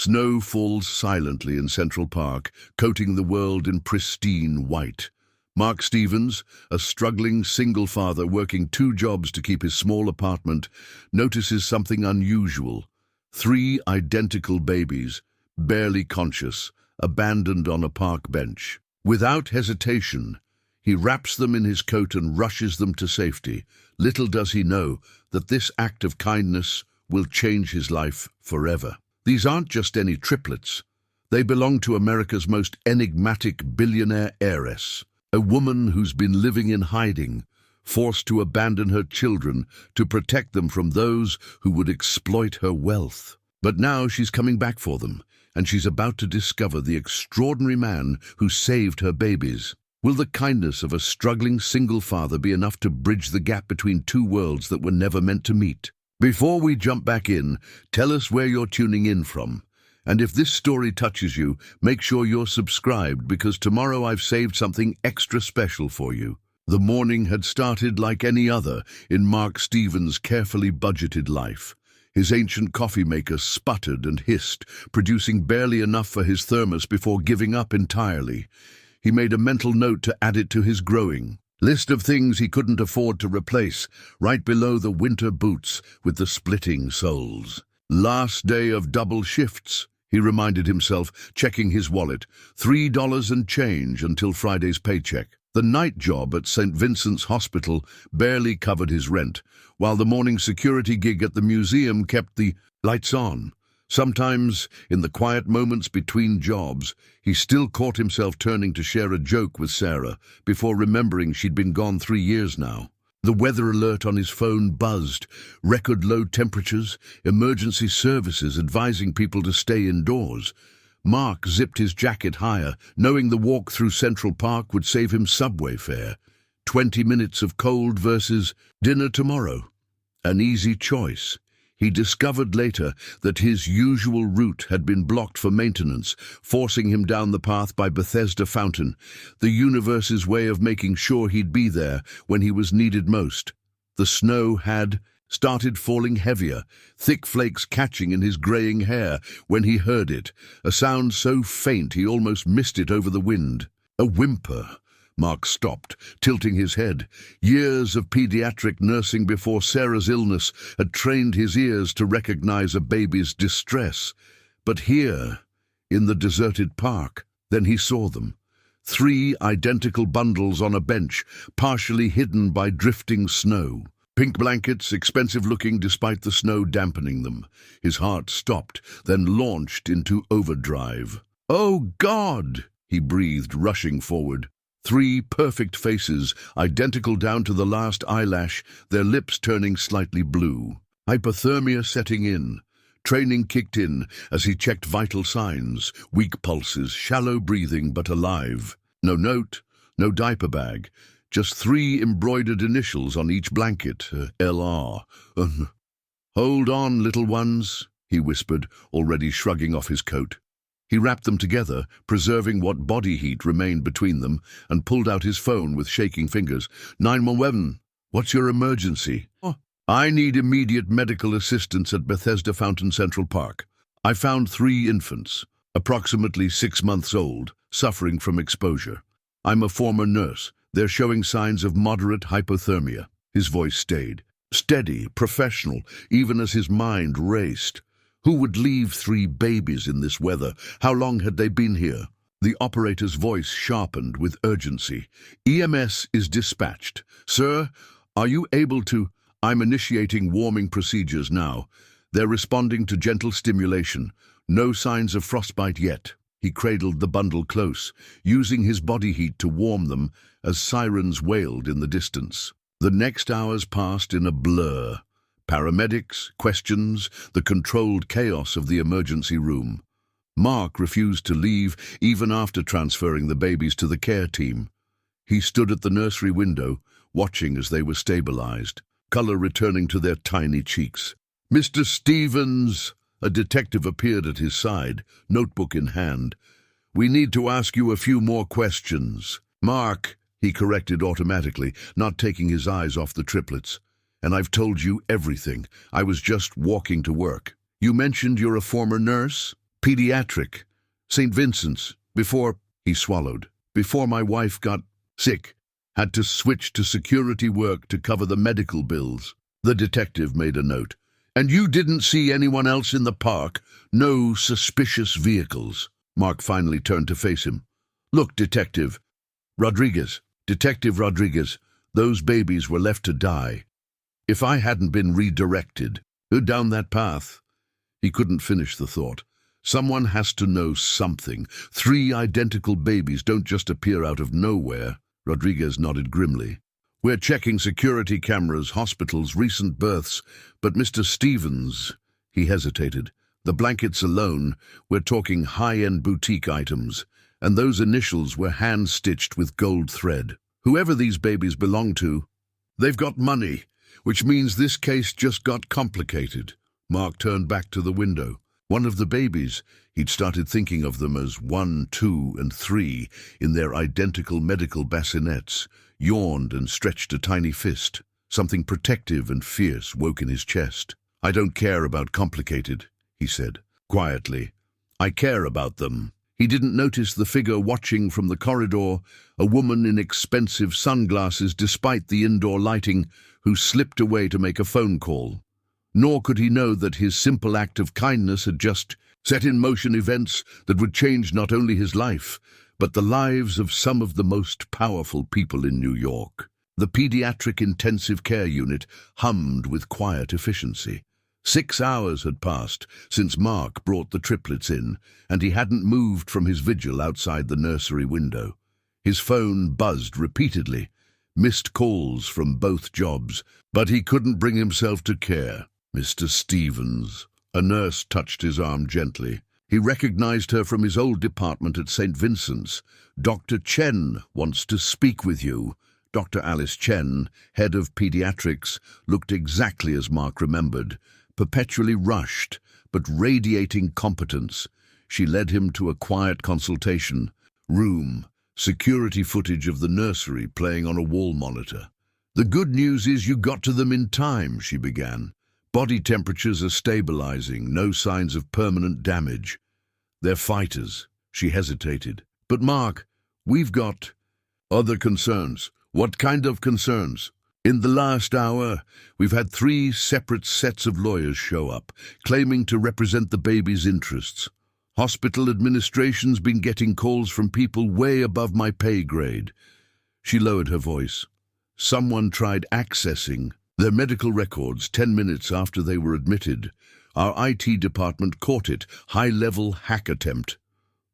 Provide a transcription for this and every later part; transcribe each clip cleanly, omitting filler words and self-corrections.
Snow falls silently in Central Park, coating the world in pristine white. Mark Stevens, a struggling single father working 2 jobs to keep his small apartment, notices something unusual. 3 identical babies, barely conscious, abandoned on a park bench. Without hesitation, he wraps them in his coat and rushes them to safety. Little does he know that this act of kindness will change his life forever. These aren't just any triplets. They belong to America's most enigmatic billionaire heiress, a woman who's been living in hiding, forced to abandon her children to protect them from those who would exploit her wealth. But now she's coming back for them, and she's about to discover the extraordinary man who saved her babies. Will the kindness of a struggling single father be enough to bridge the gap between 2 worlds that were never meant to meet? Before we jump back in, tell us where you're tuning in from. And if this story touches you, make sure you're subscribed, because tomorrow I've saved something extra special for you. The morning had started like any other in Mark Stevens' carefully budgeted life. His ancient coffee maker sputtered and hissed, producing barely enough for his thermos before giving up entirely. He made a mental note to add it to his growing list of things he couldn't afford to replace, right below the winter boots with the splitting soles. Last day of double shifts, he reminded himself, checking his wallet. $3 and change until Friday's paycheck. The night job at St. Vincent's Hospital barely covered his rent, while the morning security gig at the museum kept the lights on. Sometimes, in the quiet moments between jobs, he still caught himself turning to share a joke with Sarah before remembering she'd been gone 3 years now. The weather alert on his phone buzzed, record low temperatures, emergency services advising people to stay indoors. Mark zipped his jacket higher, knowing the walk through Central Park would save him subway fare. 20 minutes of cold versus dinner tomorrow. An easy choice. He discovered later that his usual route had been blocked for maintenance, forcing him down the path by Bethesda Fountain, the universe's way of making sure he'd be there when he was needed most. The snow had started falling heavier, thick flakes catching in his graying hair when he heard it, a sound so faint he almost missed it over the wind. A whimper. Mark stopped, tilting his head. Years of pediatric nursing before Sarah's illness had trained his ears to recognize a baby's distress. But here, in the deserted park, then he saw them. 3 identical bundles on a bench, partially hidden by drifting snow. Pink blankets, expensive-looking despite the snow dampening them. His heart stopped, then launched into overdrive. "Oh, God!" he breathed, rushing forward. 3 perfect faces, identical down to the last eyelash, their lips turning slightly blue. Hypothermia setting in. Training kicked in as he checked vital signs, weak pulses, shallow breathing but alive. No note, no diaper bag, just 3 embroidered initials on each blanket, LR. "Hold on, little ones," he whispered, already shrugging off his coat. He wrapped them together, preserving what body heat remained between them, and pulled out his phone with shaking fingers. 911, what's your emergency? "Oh, I need immediate medical assistance at Bethesda Fountain Central Park. I found 3 infants, approximately 6 months old, suffering from exposure. I'm a former nurse. They're showing signs of moderate hypothermia." His voice stayed, steady, professional, even as his mind raced. Who would leave 3 babies in this weather? How long had they been here? The operator's voice sharpened with urgency. "EMS is dispatched. Sir, are you able to—" "I'm initiating warming procedures now. They're responding to gentle stimulation. No signs of frostbite yet." He cradled the bundle close, using his body heat to warm them as sirens wailed in the distance. The next hours passed in a blur. Paramedics, questions, the controlled chaos of the emergency room. Mark refused to leave even after transferring the babies to the care team. He stood at the nursery window, watching as they were stabilized, color returning to their tiny cheeks. "Mr. Stevens!" A detective appeared at his side, notebook in hand. "We need to ask you a few more questions." "Mark," he corrected automatically, not taking his eyes off the triplets. "And I've told you everything. I was just walking to work." "You mentioned you're a former nurse?" Pediatric. St. Vincent's. Before, he swallowed. Before my wife got sick. Had to switch to security work to cover the medical bills. The detective made a note. And you didn't see anyone else in the park? No suspicious vehicles? Mark finally turned to face him. Look, Detective Rodriguez, those babies were left to die. If I hadn't been redirected down that path. He couldn't finish the thought. Someone has to know something. 3 identical babies don't just appear out of nowhere. Rodriguez nodded grimly. We're checking security cameras, hospitals, recent births, but Mr. Stevens, he hesitated. The blankets alone, we're talking high-end boutique items, and those initials were hand-stitched with gold thread. Whoever these babies belong to, they've got money, which means this case just got complicated. Mark turned back to the window. One of the babies, he'd started thinking of them as 1, 2, and 3 in their identical medical bassinets, yawned and stretched a tiny fist. Something protective and fierce woke in his chest. I don't care about complicated, he said, quietly. I care about them. He didn't notice the figure watching from the corridor, a woman in expensive sunglasses despite the indoor lighting, who slipped away to make a phone call. Nor could he know that his simple act of kindness had just set in motion events that would change not only his life, but the lives of some of the most powerful people in New York. The pediatric intensive care unit hummed with quiet efficiency. 6 hours had passed since Mark brought the triplets in, and he hadn't moved from his vigil outside the nursery window. His phone buzzed repeatedly, missed calls from both jobs, but he couldn't bring himself to care. Mr. Stevens. A nurse touched his arm gently. He recognized her from his old department at St. Vincent's. Dr. Chen wants to speak with you. Dr. Alice Chen, head of pediatrics, looked exactly as Mark remembered, perpetually rushed, but radiating competence. She led him to a quiet consultation room, security footage of the nursery playing on a wall monitor. The good news is you got to them in time, she began. Body temperatures are stabilizing, no signs of permanent damage. They're fighters. She hesitated. But Mark, we've got other concerns. What kind of concerns? In the last hour, we've had 3 separate sets of lawyers show up, claiming to represent the baby's interests. Hospital administration's been getting calls from people way above my pay grade. She lowered her voice. Someone tried accessing their medical records 10 minutes after they were admitted. Our IT department caught it. High-level hack attempt.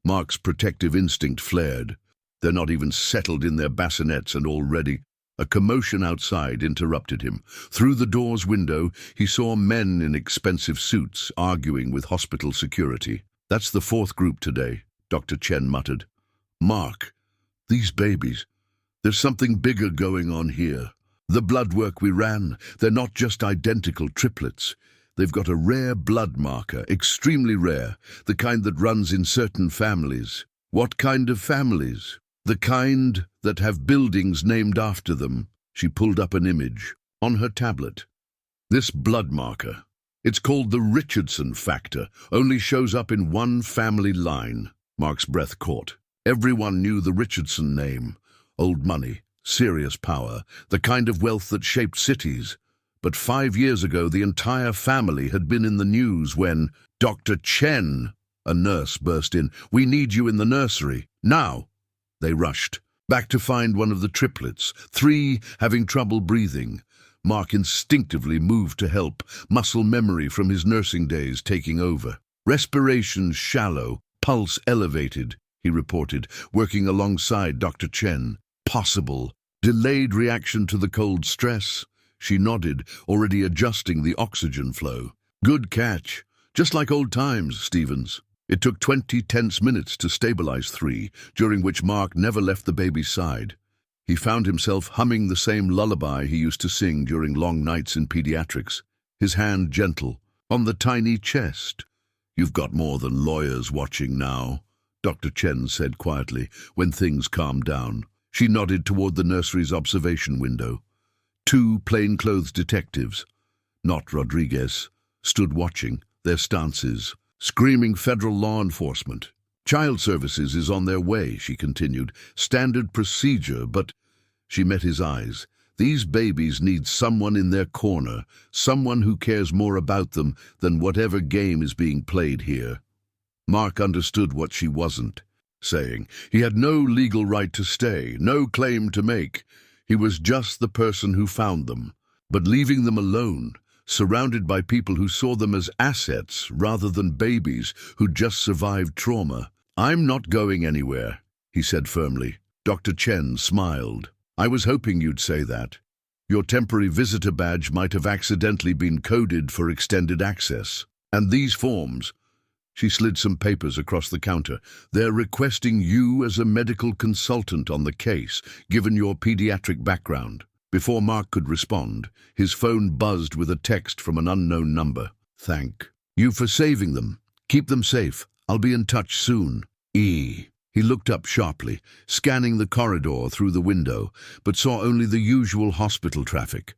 Mark's protective instinct flared. They're not even settled in their bassinets and already. A commotion outside interrupted him. Through the door's window, he saw men in expensive suits arguing with hospital security. That's the 4th group today, Dr. Chen muttered. Mark, these babies, there's something bigger going on here. The blood work we ran, they're not just identical triplets. They've got a rare blood marker, extremely rare, the kind that runs in certain families. What kind of families? The kind that have buildings named after them. She pulled up an image on her tablet. This blood marker, it's called the Richardson factor, only shows up in one family line. Mark's breath caught. Everyone knew the Richardson name. Old money, serious power, the kind of wealth that shaped cities. But 5 years ago, the entire family had been in the news when Dr. Chen, a nurse, burst in. We need you in the nursery. Now. They rushed, back to find one of the triplets, 3 having trouble breathing. Mark instinctively moved to help, muscle memory from his nursing days taking over. Respiration shallow, pulse elevated, he reported, working alongside Dr. Chen. Possible. Delayed reaction to the cold stress. She nodded, already adjusting the oxygen flow. Good catch. Just like old times, Stevens. It took 20 tense minutes to stabilize 3, during which Mark never left the baby's side. He found himself humming the same lullaby he used to sing during long nights in pediatrics, his hand gentle, on the tiny chest. You've got more than lawyers watching now, Dr. Chen said quietly, when things calmed down. She nodded toward the nursery's observation window. 2 plainclothes detectives, not Rodriguez, stood watching, their stances screaming federal law enforcement. Child services is on their way, she continued. Standard procedure, but... She met his eyes. These babies need someone in their corner, someone who cares more about them than whatever game is being played here. Mark understood what she wasn't saying. He had no legal right to stay, no claim to make. He was just the person who found them. But leaving them alone, surrounded by people who saw them as assets rather than babies who'd just survived trauma. "I'm not going anywhere," he said firmly. Dr. Chen smiled. "I was hoping you'd say that. Your temporary visitor badge might have accidentally been coded for extended access. And these forms..." She slid some papers across the counter. "They're requesting you as a medical consultant on the case, given your pediatric background." Before Mark could respond, his phone buzzed with a text from an unknown number. "Thank you for saving them. Keep them safe. I'll be in touch soon. E." He looked up sharply, scanning the corridor through the window, but saw only the usual hospital traffic.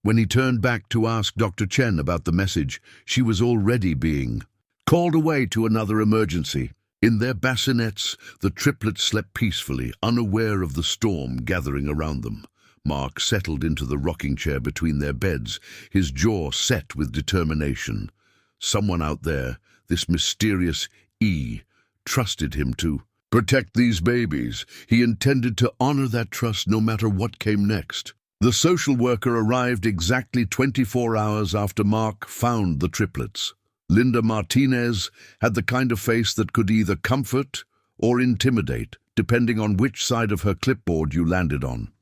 When he turned back to ask Dr. Chen about the message, she was already being called away to another emergency. In their bassinets, the triplets slept peacefully, unaware of the storm gathering around them. Mark settled into the rocking chair between their beds, his jaw set with determination. Someone out there, this mysterious E, trusted him to protect these babies. He intended to honor that trust no matter what came next. The social worker arrived exactly 24 hours after Mark found the triplets. Linda Martinez had the kind of face that could either comfort or intimidate, depending on which side of her clipboard you landed on.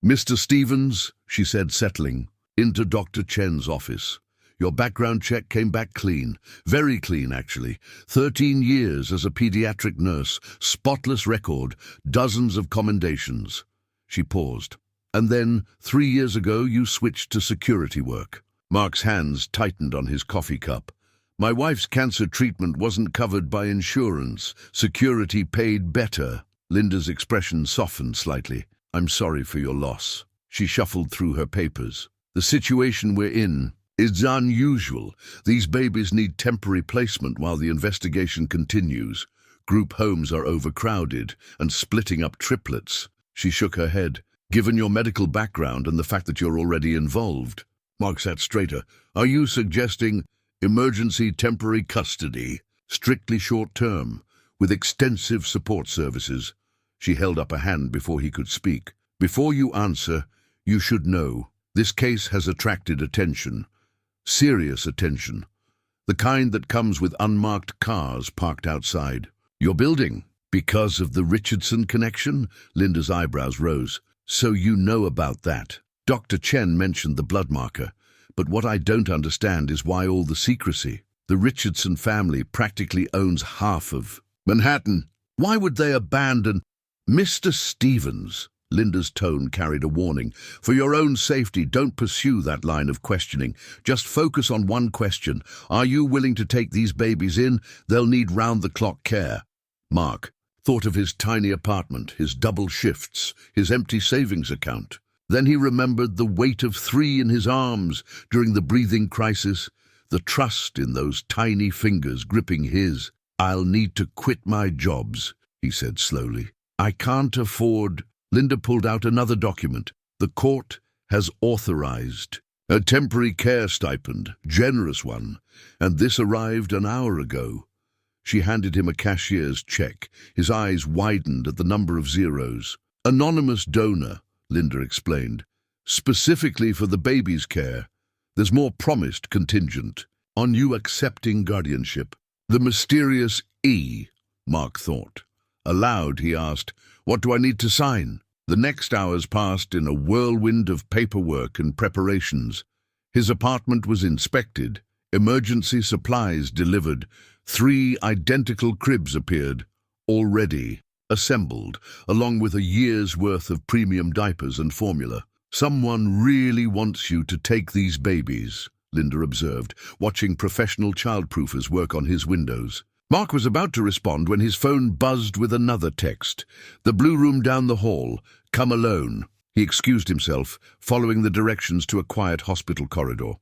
"Mr. Stevens," she said, settling into Dr. Chen's office. "Your background check came back clean. Very clean, actually. 13 years as a pediatric nurse, spotless record, dozens of commendations." She paused. "And then, 3 years ago, you switched to security work." Mark's hands tightened on his coffee cup. "My wife's cancer treatment wasn't covered by insurance. Security paid better." Linda's expression softened slightly. "I'm sorry for your loss." She shuffled through her papers. "The situation we're in is unusual. These babies need temporary placement while the investigation continues. Group homes are overcrowded and splitting up triplets." She shook her head. "Given your medical background and the fact that you're already involved..." Mark sat straighter. "Are you suggesting emergency temporary custody, strictly short-term, with extensive support services?" She held up a hand before he could speak. "Before you answer, you should know, this case has attracted attention. Serious attention. The kind that comes with unmarked cars parked outside your building. Because of the Richardson connection?" Linda's eyebrows rose. "So you know about that." Dr. Chen mentioned the blood marker. "But what I don't understand is why all the secrecy. The Richardson family practically owns half of Manhattan. Why would they abandon..." "Mr. Stevens," Linda's tone carried a warning, "for your own safety, don't pursue that line of questioning. Just focus on one question. Are you willing to take these babies in? They'll need round-the-clock care." Mark thought of his tiny apartment, his double shifts, his empty savings account. Then he remembered the weight of 3 in his arms during the breathing crisis, the trust in those tiny fingers gripping his. "I'll need to quit my jobs," he said slowly. "I can't afford..." Linda pulled out another document. "The court has authorized a temporary care stipend, generous one, and this arrived an hour ago." She handed him a cashier's check. His eyes widened at the number of zeros. "Anonymous donor," Linda explained. "Specifically for the baby's care. There's more promised contingent on you accepting guardianship." The mysterious E, Mark thought. Aloud, he asked, "What do I need to sign?" The next hours passed in a whirlwind of paperwork and preparations. His apartment was inspected, emergency supplies delivered, 3 identical cribs appeared, already assembled, along with a year's worth of premium diapers and formula. "Someone really wants you to take these babies," Linda observed, watching professional childproofers work on his windows. Mark was about to respond when his phone buzzed with another text. "The blue room down the hall. Come alone." He excused himself, following the directions to a quiet hospital corridor.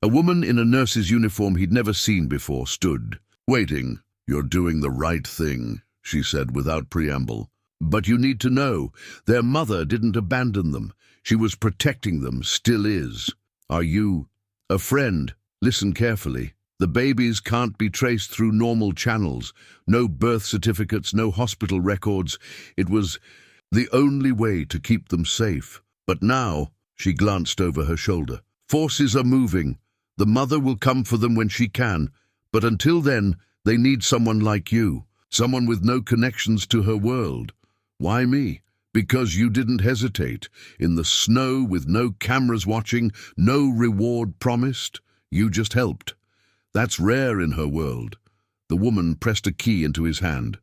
A woman in a nurse's uniform he'd never seen before stood Waiting. You're doing the right thing, she said without preamble. But you need to know, their mother didn't abandon them. She was protecting them, still is. Are you a friend? Listen carefully. The babies can't be traced through normal channels. No birth certificates, no hospital records. It was the only way to keep them safe. But now, she glanced over her shoulder. Forces are moving. The mother will come for them when she can. But until then, they need someone like you. Someone with no connections to her world. Why me? Because you didn't hesitate. In the snow with no cameras watching, no reward promised, you just helped. That's rare in her world. The woman pressed a key into his hand.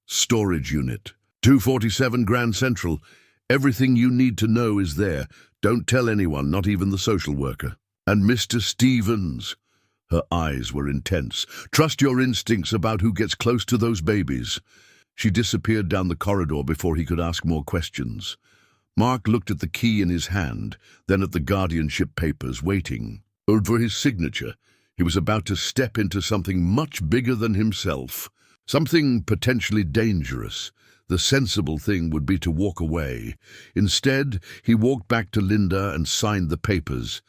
Storage unit. 247 Grand Central. Everything you need to know is there. Don't tell anyone, not even the social worker. And Mr. Stevens. Her eyes were intense. Trust your instincts about who gets close to those babies. She disappeared down the corridor before he could ask more questions. Mark looked at the key in his hand, then at the guardianship papers, waiting for his signature. He was about to step into something much bigger than himself, something potentially dangerous. The sensible thing would be to walk away. Instead, he walked back to Linda and signed the papers.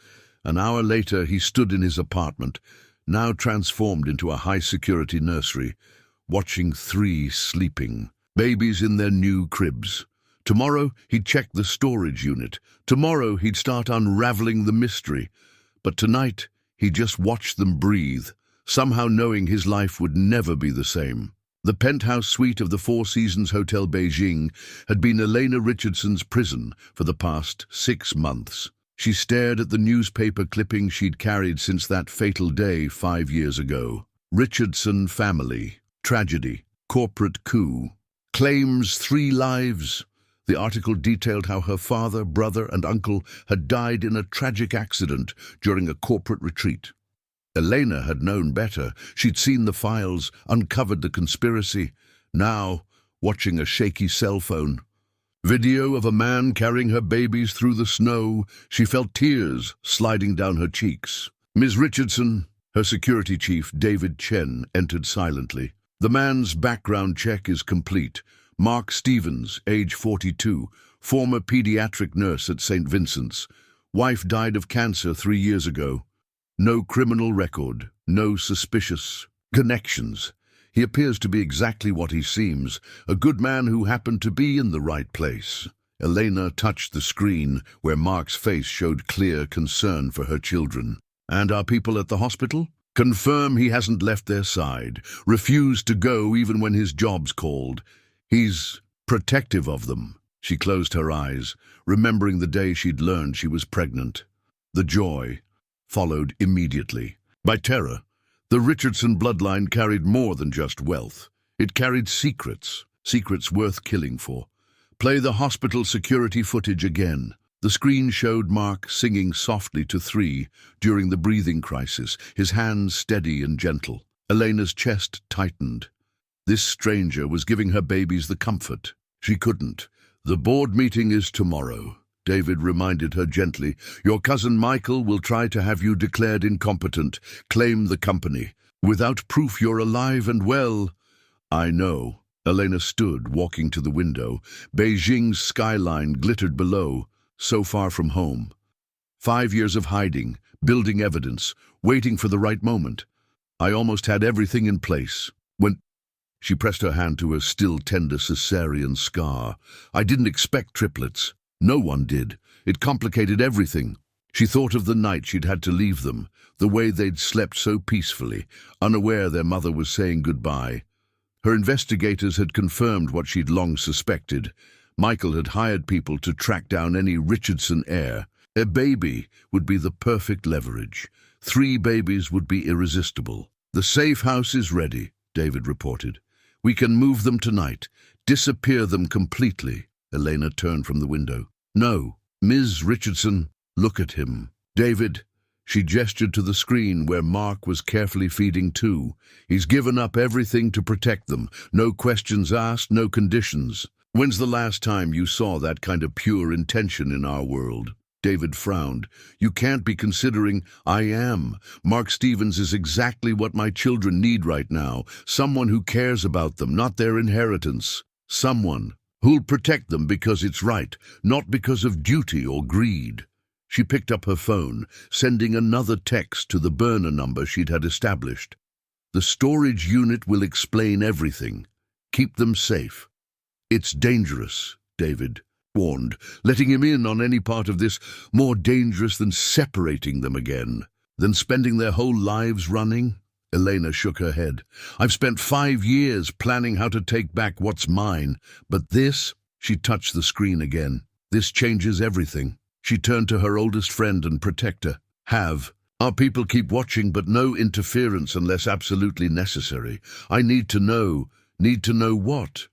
An hour later, he stood in his apartment, now transformed into a high-security nursery, watching 3 sleeping babies in their new cribs. Tomorrow, he'd check the storage unit. Tomorrow, he'd start unraveling the mystery. But tonight, he just watched them breathe, somehow knowing his life would never be the same. The penthouse suite of the Four Seasons Hotel Beijing had been Elena Richardson's prison for the past 6 months. She stared at the newspaper clipping she'd carried since that fatal day 5 years ago. Richardson family, tragedy, corporate coup, claims 3 lives. The article detailed how her father, brother, and uncle had died in a tragic accident during a corporate retreat. Elena had known better. She'd seen the files, uncovered the conspiracy. Now, watching a shaky cell phone. Video of a man carrying her babies through the snow, she felt tears sliding down her cheeks. Ms. Richardson, her security chief, David Chen, entered silently. The man's background check is complete. Mark Stevens, age 42, former pediatric nurse at St. Vincent's. Wife died of cancer 3 years ago. No criminal record, no suspicious connections. He appears to be exactly what he seems, a good man who happened to be in the right place. Elena touched the screen where Mark's face showed clear concern for her children. And our people at the hospital? Confirm he hasn't left their side, refused to go even when his job's called. He's protective of them. She closed her eyes, remembering the day she'd learned she was pregnant. The joy followed immediately. By terror, the Richardson bloodline carried more than just wealth. It carried secrets, secrets worth killing for. Play the hospital security footage again. The screen showed Mark singing softly to 3 during the breathing crisis, his hands steady and gentle. Elena's chest tightened. This stranger was giving her babies the comfort she couldn't. The board meeting is tomorrow, David reminded her gently. Your cousin Michael will try to have you declared incompetent, claim the company. Without proof you're alive and well. I know. Elena stood, walking to the window. Beijing's skyline glittered below, so far from home. 5 years of hiding, building evidence, waiting for the right moment. I almost had everything in place. When she pressed her hand to her still tender cesarean scar. I didn't expect triplets. No one did. It complicated everything. She thought of the night she'd had to leave them, the way they'd slept so peacefully, unaware their mother was saying goodbye. Her investigators had confirmed what she'd long suspected. Michael had hired people to track down any Richardson heir. A baby would be the perfect leverage. 3 babies would be irresistible. The safe house is ready, David reported. We can move them tonight, disappear them completely. Elena turned from the window. No, Ms. Richardson, look at him. David, she gestured to the screen where Mark was carefully feeding 2. He's given up everything to protect them. No questions asked, no conditions. When's the last time you saw that kind of pure intention in our world? David frowned. You can't be considering. I am. Mark Stevens is exactly what my children need right now. Someone who cares about them, not their inheritance. Someone who'll protect them because it's right, not because of duty or greed. She picked up her phone, sending another text to the burner number she'd had established. The storage unit will explain everything. Keep them safe. It's dangerous, David warned, letting him in on any part of this more dangerous than separating them again, than spending their whole lives running. Elena shook her head. I've spent 5 years planning how to take back what's mine, but this, she touched the screen again. This changes everything. She turned to her oldest friend and protector. Our people keep watching, but no interference unless absolutely necessary. I need to know what?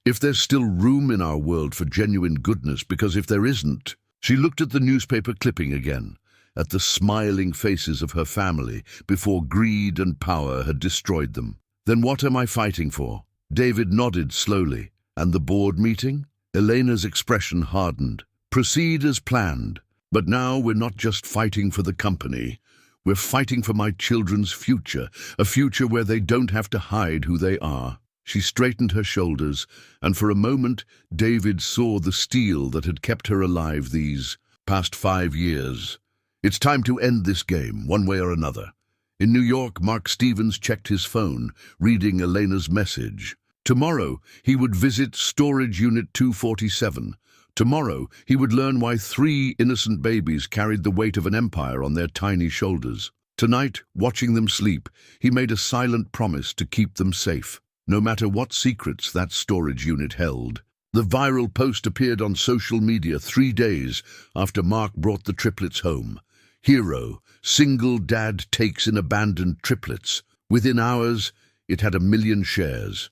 If there's still room in our world for genuine goodness, because if there isn't... She looked at the newspaper clipping again, at the smiling faces of her family before greed and power had destroyed them. Then what am I fighting for? David nodded slowly. And the board meeting? Elena's expression hardened. Proceed as planned. But now we're not just fighting for the company. We're fighting for my children's future, a future where they don't have to hide who they are. She straightened her shoulders, and for a moment David saw the steel that had kept her alive these past 5 years. It's time to end this game, one way or another. In New York, Mark Stevens checked his phone, reading Elena's message. Tomorrow, he would visit Storage Unit 247. Tomorrow, he would learn why 3 innocent babies carried the weight of an empire on their tiny shoulders. Tonight, watching them sleep, he made a silent promise to keep them safe, no matter what secrets that storage unit held. The viral post appeared on social media 3 days after Mark brought the triplets home. Hero, single dad takes in abandoned triplets. Within hours, it had 1 million shares.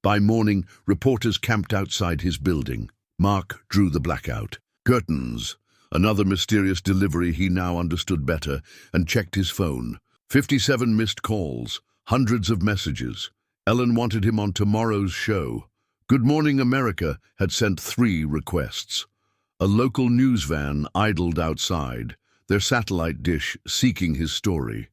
By morning, reporters camped outside his building. Mark drew the blackout. Curtains. Another mysterious delivery he now understood better, and checked his phone. 57 missed calls, hundreds of messages. Ellen wanted him on tomorrow's show. Good Morning America had sent 3 requests. A local news van idled outside, their satellite dish seeking his story.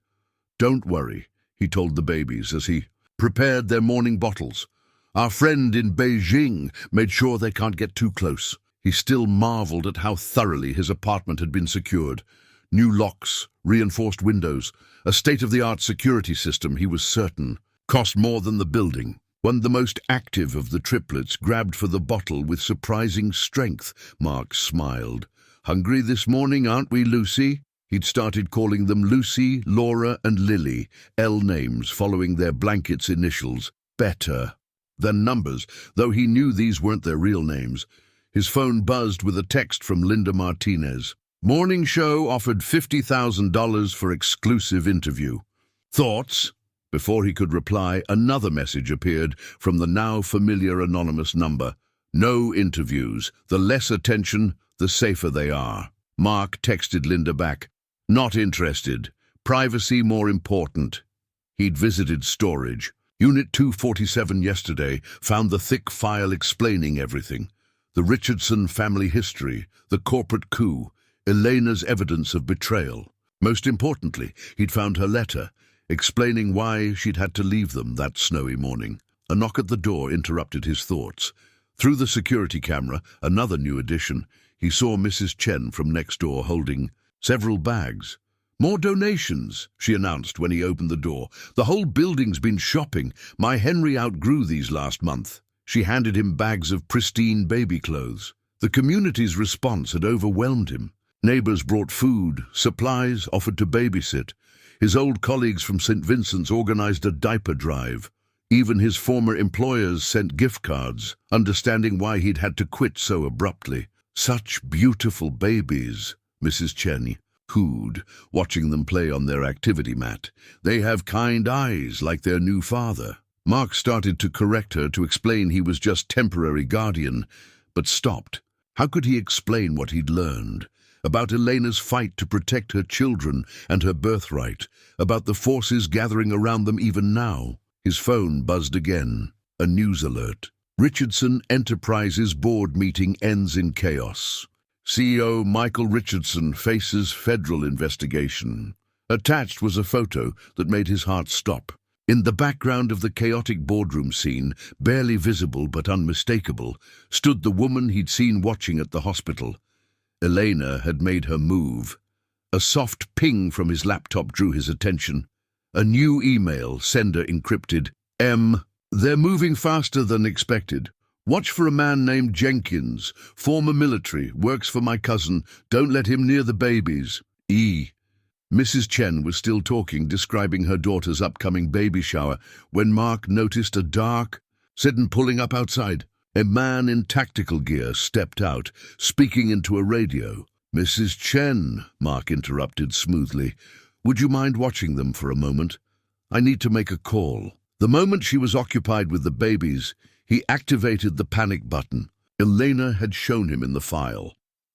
Don't worry, he told the babies as he prepared their morning bottles. Our friend in Beijing made sure they can't get too close. He still marveled at how thoroughly his apartment had been secured. New locks, reinforced windows, a state-of-the-art security system, he was certain. Cost more than the building. One, the most active of the triplets, grabbed for the bottle with surprising strength. Mark smiled. Hungry this morning, aren't we, Lucy? He'd started calling them Lucy, Laura, and Lily, L names following their blankets' initials. Better than numbers, though he knew these weren't their real names. His phone buzzed with a text from Linda Martinez. Morning show offered $50,000 for exclusive interview. Thoughts? Before he could reply, another message appeared from the now familiar anonymous number. No interviews. The less attention, the safer they are. Mark texted Linda back. Not interested. Privacy more important. He'd visited storage. Unit 247 yesterday found the thick file explaining everything. The Richardson family history, the corporate coup, Elena's evidence of betrayal. Most importantly, he'd found her letter, explaining why she'd had to leave them that snowy morning. A knock at the door interrupted his thoughts. Through the security camera, another new addition, he saw Mrs. Chen from next door holding several bags. More donations, she announced when he opened the door. The whole building's been shopping. My Henry outgrew these last month. She handed him bags of pristine baby clothes. The community's response had overwhelmed him. Neighbors brought food, supplies, offered to babysit. His old colleagues from St. Vincent's organized a diaper drive. Even his former employers sent gift cards, understanding why he'd had to quit so abruptly. Such beautiful babies, Mrs. Chen cooed, watching them play on their activity mat. They have kind eyes like their new father. Mark started to correct her, to explain he was just temporary guardian, but stopped. How could he explain what he'd learned? About Elena's fight to protect her children and her birthright, about the forces gathering around them even now. His phone buzzed again. A news alert. Richardson Enterprises board meeting ends in chaos. CEO Michael Richardson faces federal investigation. Attached was a photo that made his heart stop. In the background of the chaotic boardroom scene, barely visible but unmistakable, stood the woman he'd seen watching at the hospital. Elena had made her move. A soft ping from his laptop drew his attention. A new email, sender encrypted. They're moving faster than expected. Watch for a man named Jenkins, former military, works for my cousin. Don't let him near the babies. Mrs. Chen was still talking, describing her daughter's upcoming baby shower, when Mark noticed a dark, sudden pulling up outside. A man in tactical gear stepped out, speaking into a radio. Mrs. Chen, Mark interrupted smoothly, would you mind watching them for a moment? I need to make a call. The moment she was occupied with the babies, he activated the panic button. Elena had shown him in the file.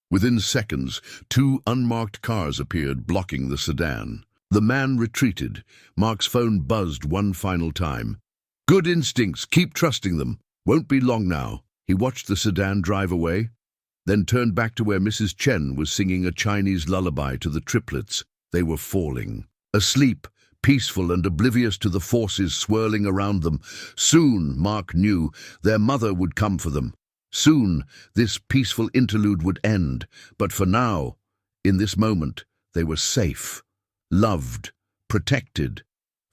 Within seconds, 2 unmarked cars appeared, blocking the sedan. The man retreated. Mark's phone buzzed one final time. Good instincts, keep trusting them. Won't be long now. He watched the sedan drive away, then turned back to where Mrs. Chen was singing a Chinese lullaby to the triplets. They were falling. Asleep, peaceful and oblivious to the forces swirling around them. Soon, Mark knew, their mother would come for them. Soon, this peaceful interlude would end, but for now, in this moment, they were safe, loved, protected.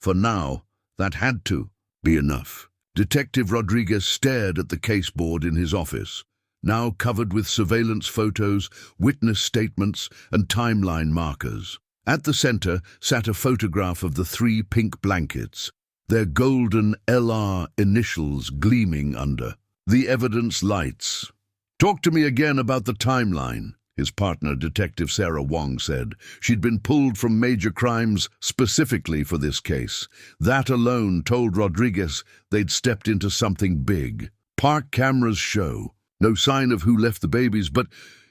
For now, that had to be enough. Detective Rodriguez stared at the caseboard in his office, now covered with surveillance photos, witness statements, and timeline markers. At the center sat a photograph of the 3 pink blankets, their golden LR initials gleaming under. The evidence lights. Talk to me again about the timeline, his partner, Detective Sarah Wong, said. She'd been pulled from major crimes specifically for this case. That alone told Rodriguez they'd stepped into something big. Park cameras show. No sign of who left the babies, but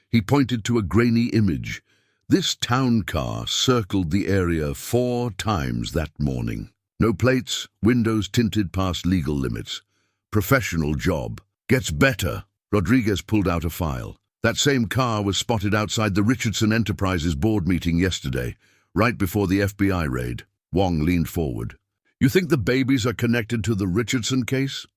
he pointed to a grainy image. This town car circled the area 4 times that morning. No plates, windows tinted past legal limits. Professional job. Gets better. Rodriguez pulled out a file. That same car was spotted outside the Richardson Enterprises board meeting yesterday, right before the FBI raid. Wong leaned forward. You think the babies are connected to the Richardson case?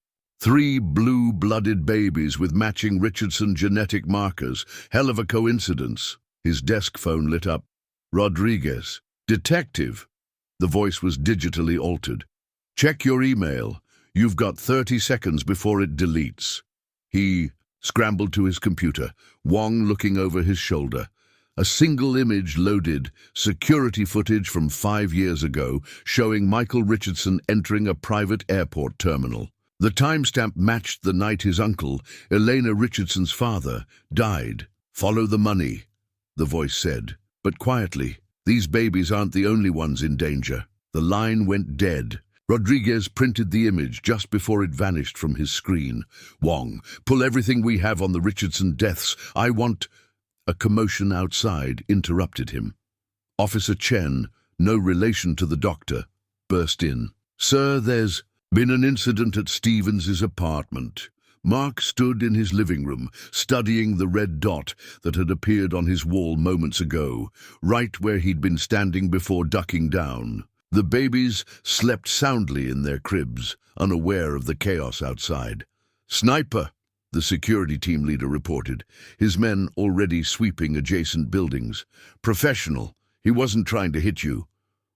3 blue-blooded babies with matching Richardson genetic markers. Hell of a coincidence. His desk phone lit up. Rodriguez. Detective. The voice was digitally altered. Check your email. You've got 30 seconds before it deletes. He scrambled to his computer, Wong looking over his shoulder. A single image loaded, security footage from 5 years ago, showing Michael Richardson entering a private airport terminal. The timestamp matched the night his uncle, Elena Richardson's father, died. Follow the money, the voice said, but quietly. These babies aren't the only ones in danger. The line went dead. Rodriguez printed the image just before it vanished from his screen. Wong, pull everything we have on the Richardson deaths. I want... A commotion outside interrupted him. Officer Chen, no relation to the doctor, burst in. Sir, there's been an incident at Stevens's apartment. Mark stood in his living room, studying the red dot that had appeared on his wall moments ago, right where he'd been standing before ducking down. The babies slept soundly in their cribs, unaware of the chaos outside. Sniper, the security team leader reported, his men already sweeping adjacent buildings. Professional, he wasn't trying to hit you.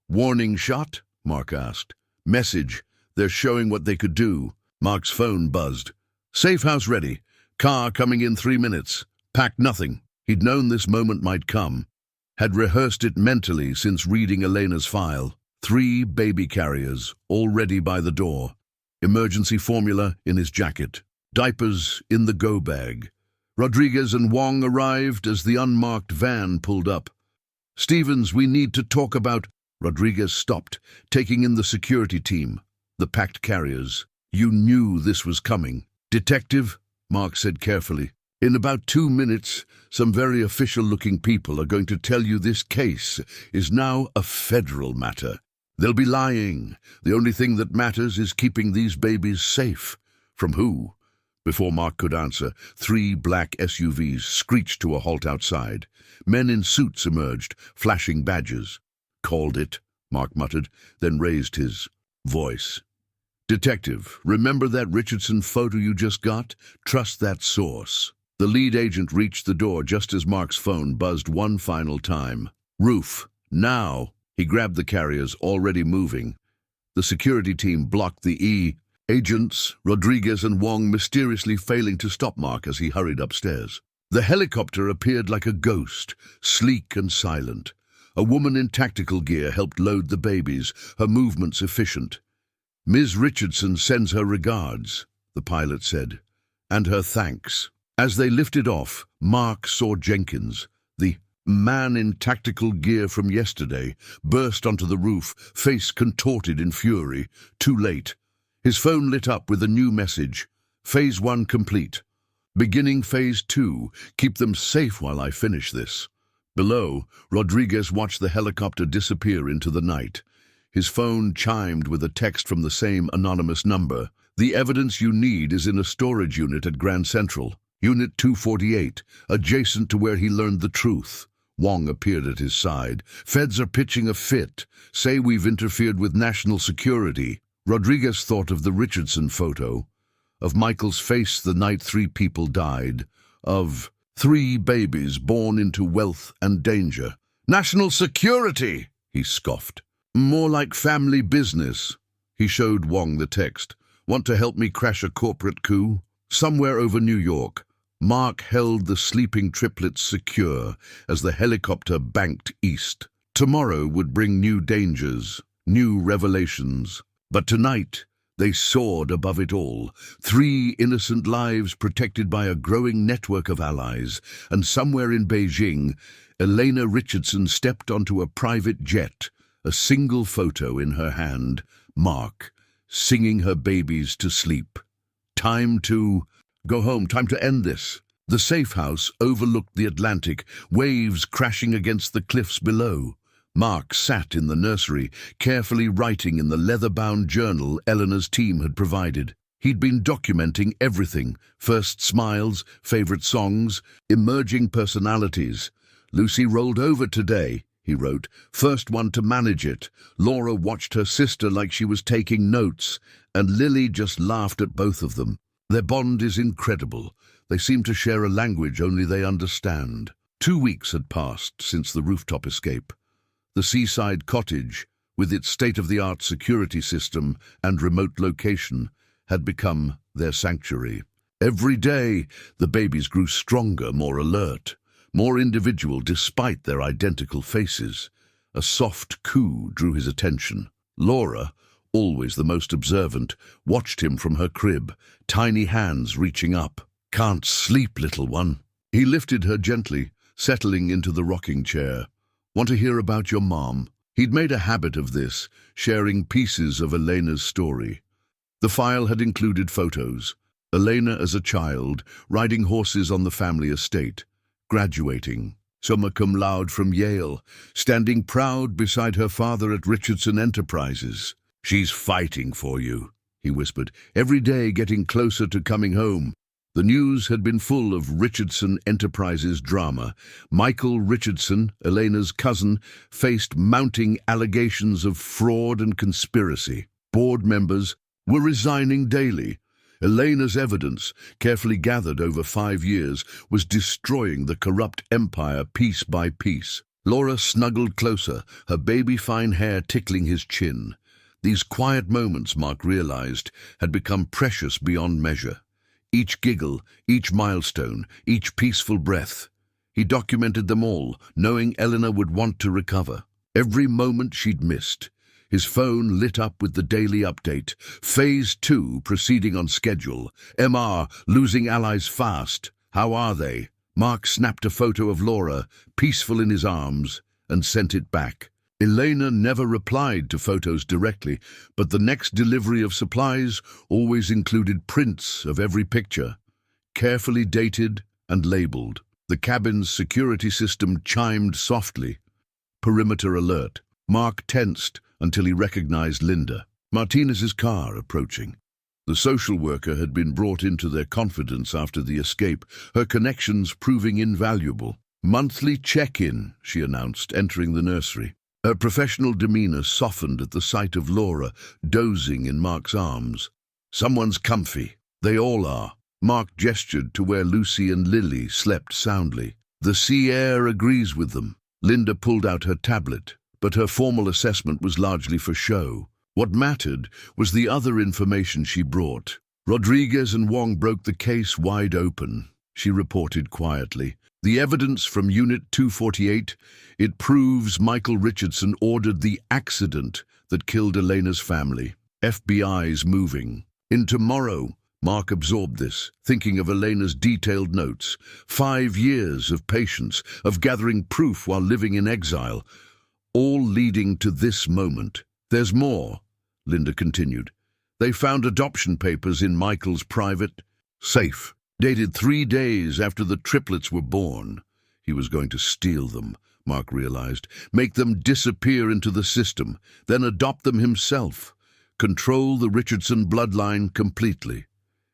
Warning shot? Mark asked. Message, they're showing what they could do. Mark's phone buzzed. Safe house ready. Car coming in 3 minutes. Pack nothing. He'd known this moment might come. Had rehearsed it mentally since reading Elena's file. 3 baby carriers, already by the door. Emergency formula in his jacket. Diapers in the go bag. Rodriguez and Wong arrived as the unmarked van pulled up. Stevens, we need to talk about... Rodriguez stopped, taking in the security team, the packed carriers. You knew this was coming. Detective, Mark said carefully. In about 2 minutes, some very official-looking people are going to tell you this case is now a federal matter. They'll be lying. The only thing that matters is keeping these babies safe. From who? Before Mark could answer, 3 black SUVs screeched to a halt outside. Men in suits emerged, flashing badges. "Called it," Mark muttered, then raised his voice. "Detective, remember that Richardson photo you just got? Trust that source." The lead agent reached the door just as Mark's phone buzzed one final time. "Roof, now!" He grabbed the carriers, already moving. The security team blocked the agents, Rodriguez and Wong mysteriously failing to stop Mark as he hurried upstairs. The helicopter appeared like a ghost, sleek and silent. A woman in tactical gear helped load the babies, her movements efficient. "Ms. Richardson sends her regards," the pilot said, "and her thanks." As they lifted off, Mark saw Jenkins, the man in tactical gear from yesterday, burst onto the roof, face contorted in fury. Too late. His phone lit up with a new message. "Phase 1 complete. Beginning Phase 2. Keep them safe while I finish this." Below, Rodriguez watched the helicopter disappear into the night. His phone chimed with a text from the same anonymous number. "The evidence you need is in a storage unit at Grand Central. Unit 248, adjacent to where he learned the truth." Wong appeared at his side. "Feds are pitching a fit. Say we've interfered with national security." Rodriguez thought of the Richardson photo, of Michael's face the night 3 people died, of 3 babies born into wealth and danger. "National security!" he scoffed. "More like family business." He showed Wong the text. "Want to help me crash a corporate coup?" Somewhere over New York, Mark held the sleeping triplets secure as the helicopter banked east. Tomorrow would bring new dangers, new revelations. But tonight, they soared above it all. 3 innocent lives protected by a growing network of allies. And somewhere in Beijing, Elena Richardson stepped onto a private jet, a single photo in her hand, Mark, singing her babies to sleep. Time to go home, time to end this. The safe house overlooked the Atlantic, waves crashing against the cliffs below. Mark sat in the nursery, carefully writing in the leather-bound journal Elena's team had provided. He'd been documenting everything: first smiles, favorite songs, emerging personalities. "Lucy rolled over today," he wrote, "first one to manage it. Laura watched her sister like she was taking notes, and Lily just laughed at both of them. Their bond is incredible. They seem to share a language only they understand." 2 weeks had passed since the rooftop escape. The seaside cottage, with its state-of-the-art security system and remote location, had become their sanctuary. Every day, the babies grew stronger, more alert, more individual despite their identical faces. A soft coo drew his attention. Laura, always the most observant, watched him from her crib, tiny hands reaching up. "Can't sleep, little one." He lifted her gently, settling into the rocking chair. "Want to hear about your mom?" He'd made a habit of this, sharing pieces of Elena's story. The file had included photos. Elena as a child, riding horses on the family estate, graduating, summa cum laude from Yale, standing proud beside her father at Richardson Enterprises. "She's fighting for you," he whispered, "every day getting closer to coming home." The news had been full of Richardson Enterprises drama. Michael Richardson, Elena's cousin, faced mounting allegations of fraud and conspiracy. Board members were resigning daily. Elena's evidence, carefully gathered over 5 years, was destroying the corrupt empire piece by piece. Laura snuggled closer, her baby-fine hair tickling his chin. These quiet moments, Mark realized, had become precious beyond measure. Each giggle, each milestone, each peaceful breath. He documented them all, knowing Elena would want to recover. Every moment she'd missed. His phone lit up with the daily update. Phase 2 proceeding on schedule. MR losing allies fast. How are they? Mark snapped a photo of Laura, peaceful in his arms, and sent it back. Elena never replied to photos directly, but the next delivery of supplies always included prints of every picture, carefully dated and labeled. The cabin's security system chimed softly. Perimeter alert. Mark tensed until he recognized Linda, Martinez's car, approaching. The social worker had been brought into their confidence after the escape, her connections proving invaluable. "Monthly check-in," she announced, entering the nursery. Her professional demeanor softened at the sight of Laura, dozing in Mark's arms. "Someone's comfy." "They all are." Mark gestured to where Lucy and Lily slept soundly. "The sea air agrees with them." Linda pulled out her tablet, but her formal assessment was largely for show. What mattered was the other information she brought. "Rodriguez and Wong broke the case wide open," she reported quietly. "The evidence from Unit 248, it proves Michael Richardson ordered the accident that killed Elena's family. FBI's moving." In tomorrow, Mark absorbed this, thinking of Elena's detailed notes. 5 years of patience, of gathering proof while living in exile, all leading to this moment. "There's more," Linda continued. "They found adoption papers in Michael's private safe, dated 3 days after the triplets were born." He was going to steal them, Mark realized, make them disappear into the system, then adopt them himself, control the Richardson bloodline completely.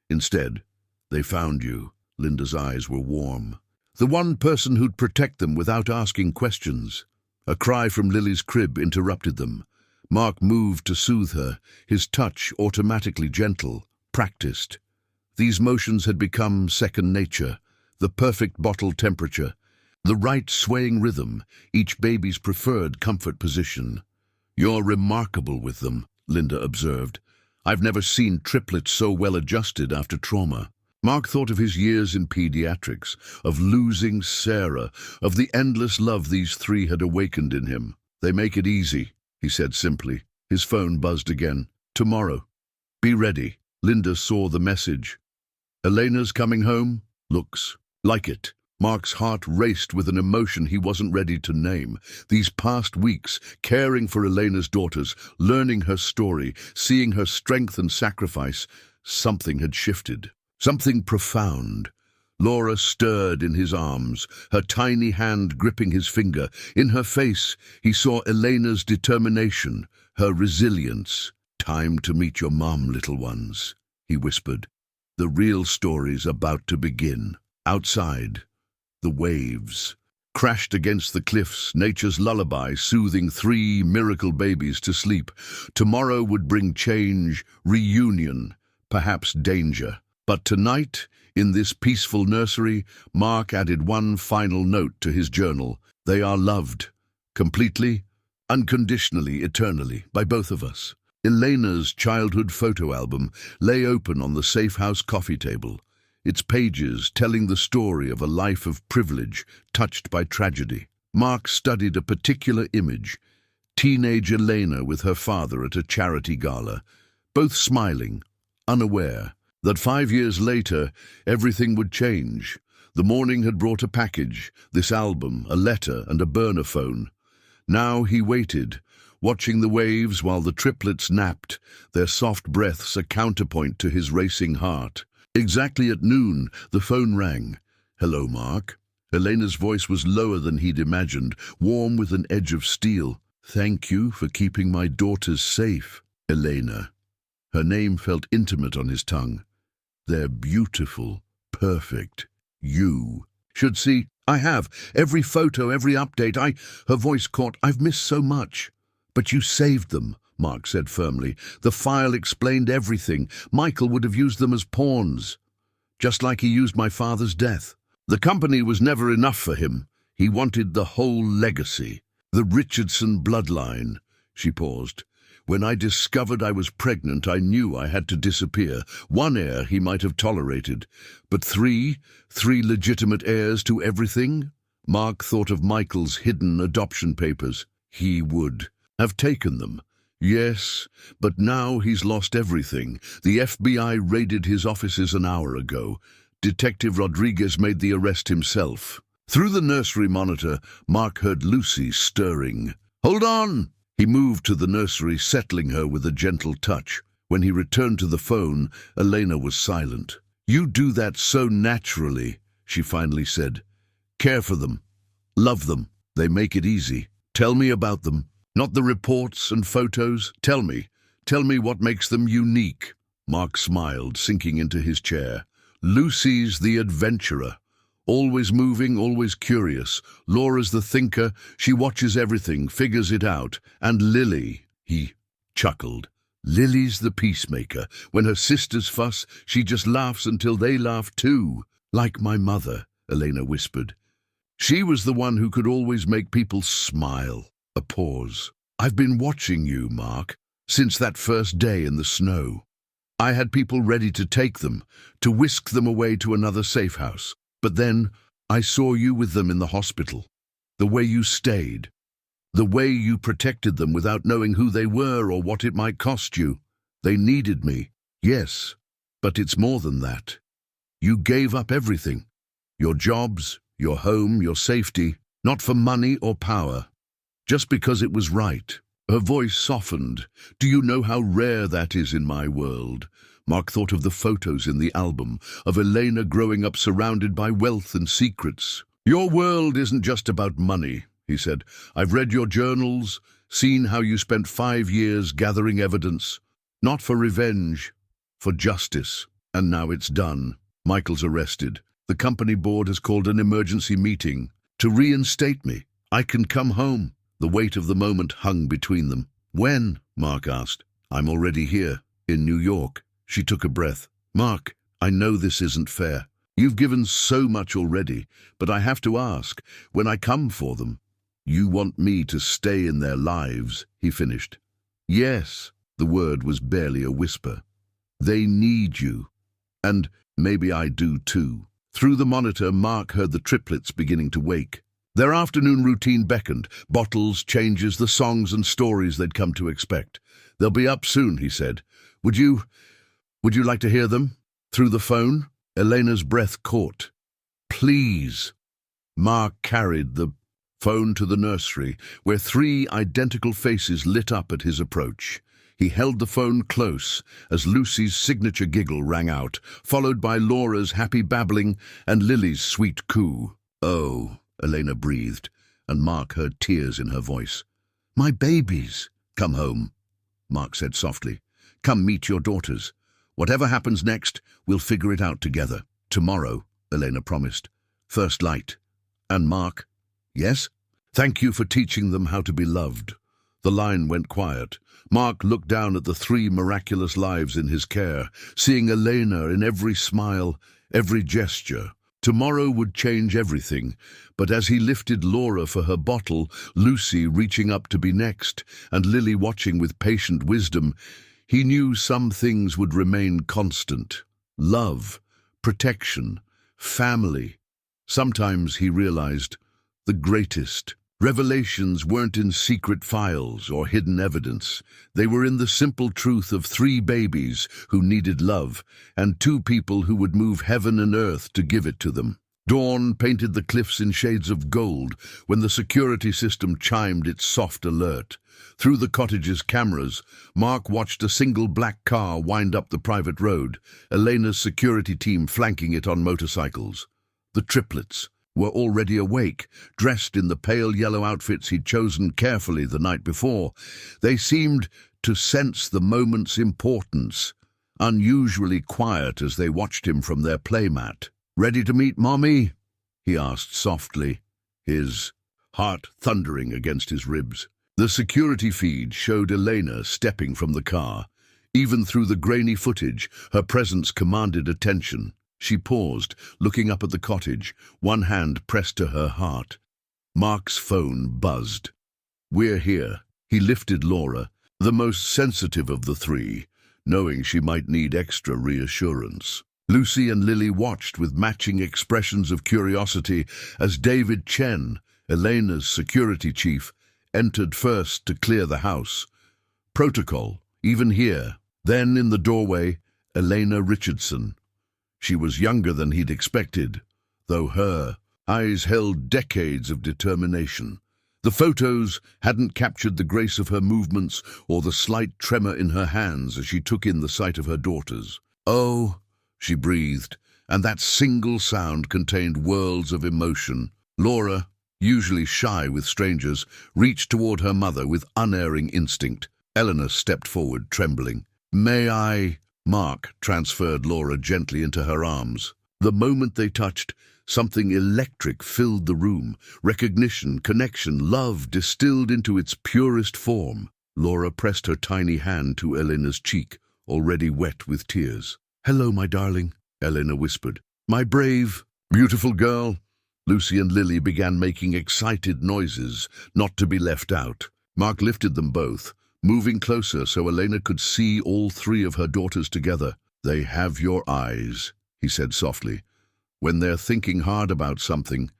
Instead, they found you. Linda's eyes were warm. The one person who'd protect them without asking questions. A cry from Lily's crib interrupted them. Mark moved to soothe her, his touch automatically gentle, practiced. These motions had become second nature, the perfect bottle temperature, the right swaying rhythm, each baby's preferred comfort position. "You're remarkable with them," Linda observed. "I've never seen triplets so well adjusted after trauma." Mark thought of his years in pediatrics, of losing Sarah, of the endless love these 3 had awakened in him. "They make it easy," he said simply. His phone buzzed again. "Tomorrow. Be ready." Linda saw the message. "Elena's coming home? Looks like it." Mark's heart raced with an emotion he wasn't ready to name. These past weeks, caring for Elena's daughters, learning her story, seeing her strength and sacrifice, something had shifted. Something profound. Laura stirred in his arms, her tiny hand gripping his finger. In her face, he saw Elena's determination, her resilience. "Time to meet your mom, little ones," he whispered. "The real story's about to begin." Outside, the waves crashed against the cliffs, nature's lullaby soothing 3 miracle babies to sleep. Tomorrow would bring change, reunion, perhaps danger. But tonight, in this peaceful nursery, Mark added one final note to his journal. "They are loved, completely, unconditionally, eternally, by both of us." Elena's childhood photo album lay open on the safe house coffee table, its pages telling the story of a life of privilege touched by tragedy. Mark studied a particular image, teenage Elena with her father at a charity gala, both smiling, unaware that 5 years later everything would change. The morning had brought a package, this album, a letter and a burner phone. Now he waited, watching the waves while the triplets napped, their soft breaths a counterpoint to his racing heart. Exactly at noon, the phone rang. "Hello, Mark." Elena's voice was lower than he'd imagined, warm with an edge of steel. "Thank you for keeping my daughters safe, Elena." Her name felt intimate on his tongue. "They're beautiful, perfect. You should see. I have. Every photo, every update. Her voice caught. "I've missed so much." "But you saved them," Mark said firmly. "The file explained everything. Michael would have used them as pawns, just like he used my father's death. The company was never enough for him. He wanted the whole legacy. The Richardson bloodline." She paused. "When I discovered I was pregnant, I knew I had to disappear. 1 heir he might have tolerated, but 3 legitimate heirs to everything?" Mark thought of Michael's hidden adoption papers. He would have taken them. Yes, but now he's lost everything. The FBI raided his offices an hour ago. Detective Rodriguez made the arrest himself. Through the nursery monitor, Mark heard Lucy stirring. "Hold on!" He moved to the nursery, settling her with a gentle touch. When he returned to the phone, Elena was silent. "You do that so naturally," she finally said. "Care for them. Love them. They make it easy. Tell me about them. Not the reports and photos. Tell me. Tell me what makes them unique." Mark smiled, sinking into his chair. Lucy's the adventurer. Always moving, always curious. Laura's the thinker. She watches everything, figures it out. And Lily, he chuckled. Lily's the peacemaker. When her sisters fuss, she just laughs until they laugh too. Like my mother, Elena whispered. She was the one who could always make people smile. A pause. I've been watching you, Mark, since that first day in the snow. I had people ready to take them, to whisk them away to another safe house. But then I saw you with them in the hospital. The way you stayed. The way you protected them without knowing who they were or what it might cost you. They needed me, yes, but it's more than that. You gave up everything. Your jobs, your home, your safety, not for money or power. Just because it was right. Her voice softened. Do you know how rare that is in my world? Mark thought of the photos in the album, of Elena growing up surrounded by wealth and secrets. Your world isn't just about money, he said. I've read your journals, seen how you spent 5 years gathering evidence. Not for revenge, for justice. And now it's done. Michael's arrested. The company board has called an emergency meeting to reinstate me. I can come home. The weight of the moment hung between them. When? Mark asked. I'm already here, in New York. She took a breath. Mark, I know this isn't fair. You've given so much already, but I have to ask, when I come for them, you want me to stay in their lives, he finished. Yes, the word was barely a whisper. They need you. And maybe I do too. Through the monitor, Mark heard the triplets beginning to wake. Their afternoon routine beckoned, bottles, changes, the songs and stories they'd come to expect. They'll be up soon, he said. Would you like to hear them? Through the phone, Elena's breath caught. Please. Mark carried the phone to the nursery, where 3 identical faces lit up at his approach. He held the phone close as Lucy's signature giggle rang out, followed by Laura's happy babbling and Lily's sweet coo. Oh, Elena breathed, and Mark heard tears in her voice. My babies. Come home, Mark said softly. Come meet your daughters. Whatever happens next, we'll figure it out together. Tomorrow, Elena promised. First light. And Mark? Yes? Thank you for teaching them how to be loved. The line went quiet. Mark looked down at the 3 miraculous lives in his care, seeing Elena in every smile, every gesture. Tomorrow would change everything, but as he lifted Laura for her bottle, Lucy reaching up to be next, and Lily watching with patient wisdom, he knew some things would remain constant. Love, protection, family. Sometimes, he realized, the greatest. Revelations weren't in secret files or hidden evidence. They were in the simple truth of 3 babies who needed love, and 2 people who would move heaven and earth to give it to them. Dawn painted the cliffs in shades of gold when the security system chimed its soft alert. Through the cottage's cameras, Mark watched a single black car wind up the private road, Elena's security team flanking it on motorcycles. The triplets were already awake, dressed in the pale yellow outfits he'd chosen carefully the night before. They seemed to sense the moment's importance, unusually quiet as they watched him from their playmat. Ready to meet Mommy? He asked softly, his heart thundering against his ribs. The security feed showed Elena stepping from the car. Even through the grainy footage, her presence commanded attention. She paused, looking up at the cottage, one hand pressed to her heart. Mark's phone buzzed. We're here. He lifted Laura, the most sensitive of the 3, knowing she might need extra reassurance. Lucy and Lily watched with matching expressions of curiosity as David Chen, Elena's security chief, entered first to clear the house. Protocol, even here. Then in the doorway, Elena Richardson. She was younger than he'd expected, though her eyes held decades of determination. The photos hadn't captured the grace of her movements or the slight tremor in her hands as she took in the sight of her daughters. Oh, she breathed, and that single sound contained worlds of emotion. Laura, usually shy with strangers, reached toward her mother with unerring instinct. Eleanor stepped forward, trembling. May I? Mark transferred Laura gently into her arms. The moment they touched, something electric filled the room. Recognition, connection, love distilled into its purest form. Laura pressed her tiny hand to Elena's cheek, already wet with tears. "Hello, my darling," Elena whispered. "My brave, beautiful girl." Lucy and Lily began making excited noises, not to be left out. Mark lifted them both, moving closer so Elena could see all three of her daughters together. "They have your eyes," he said softly. "When they're thinking hard about something,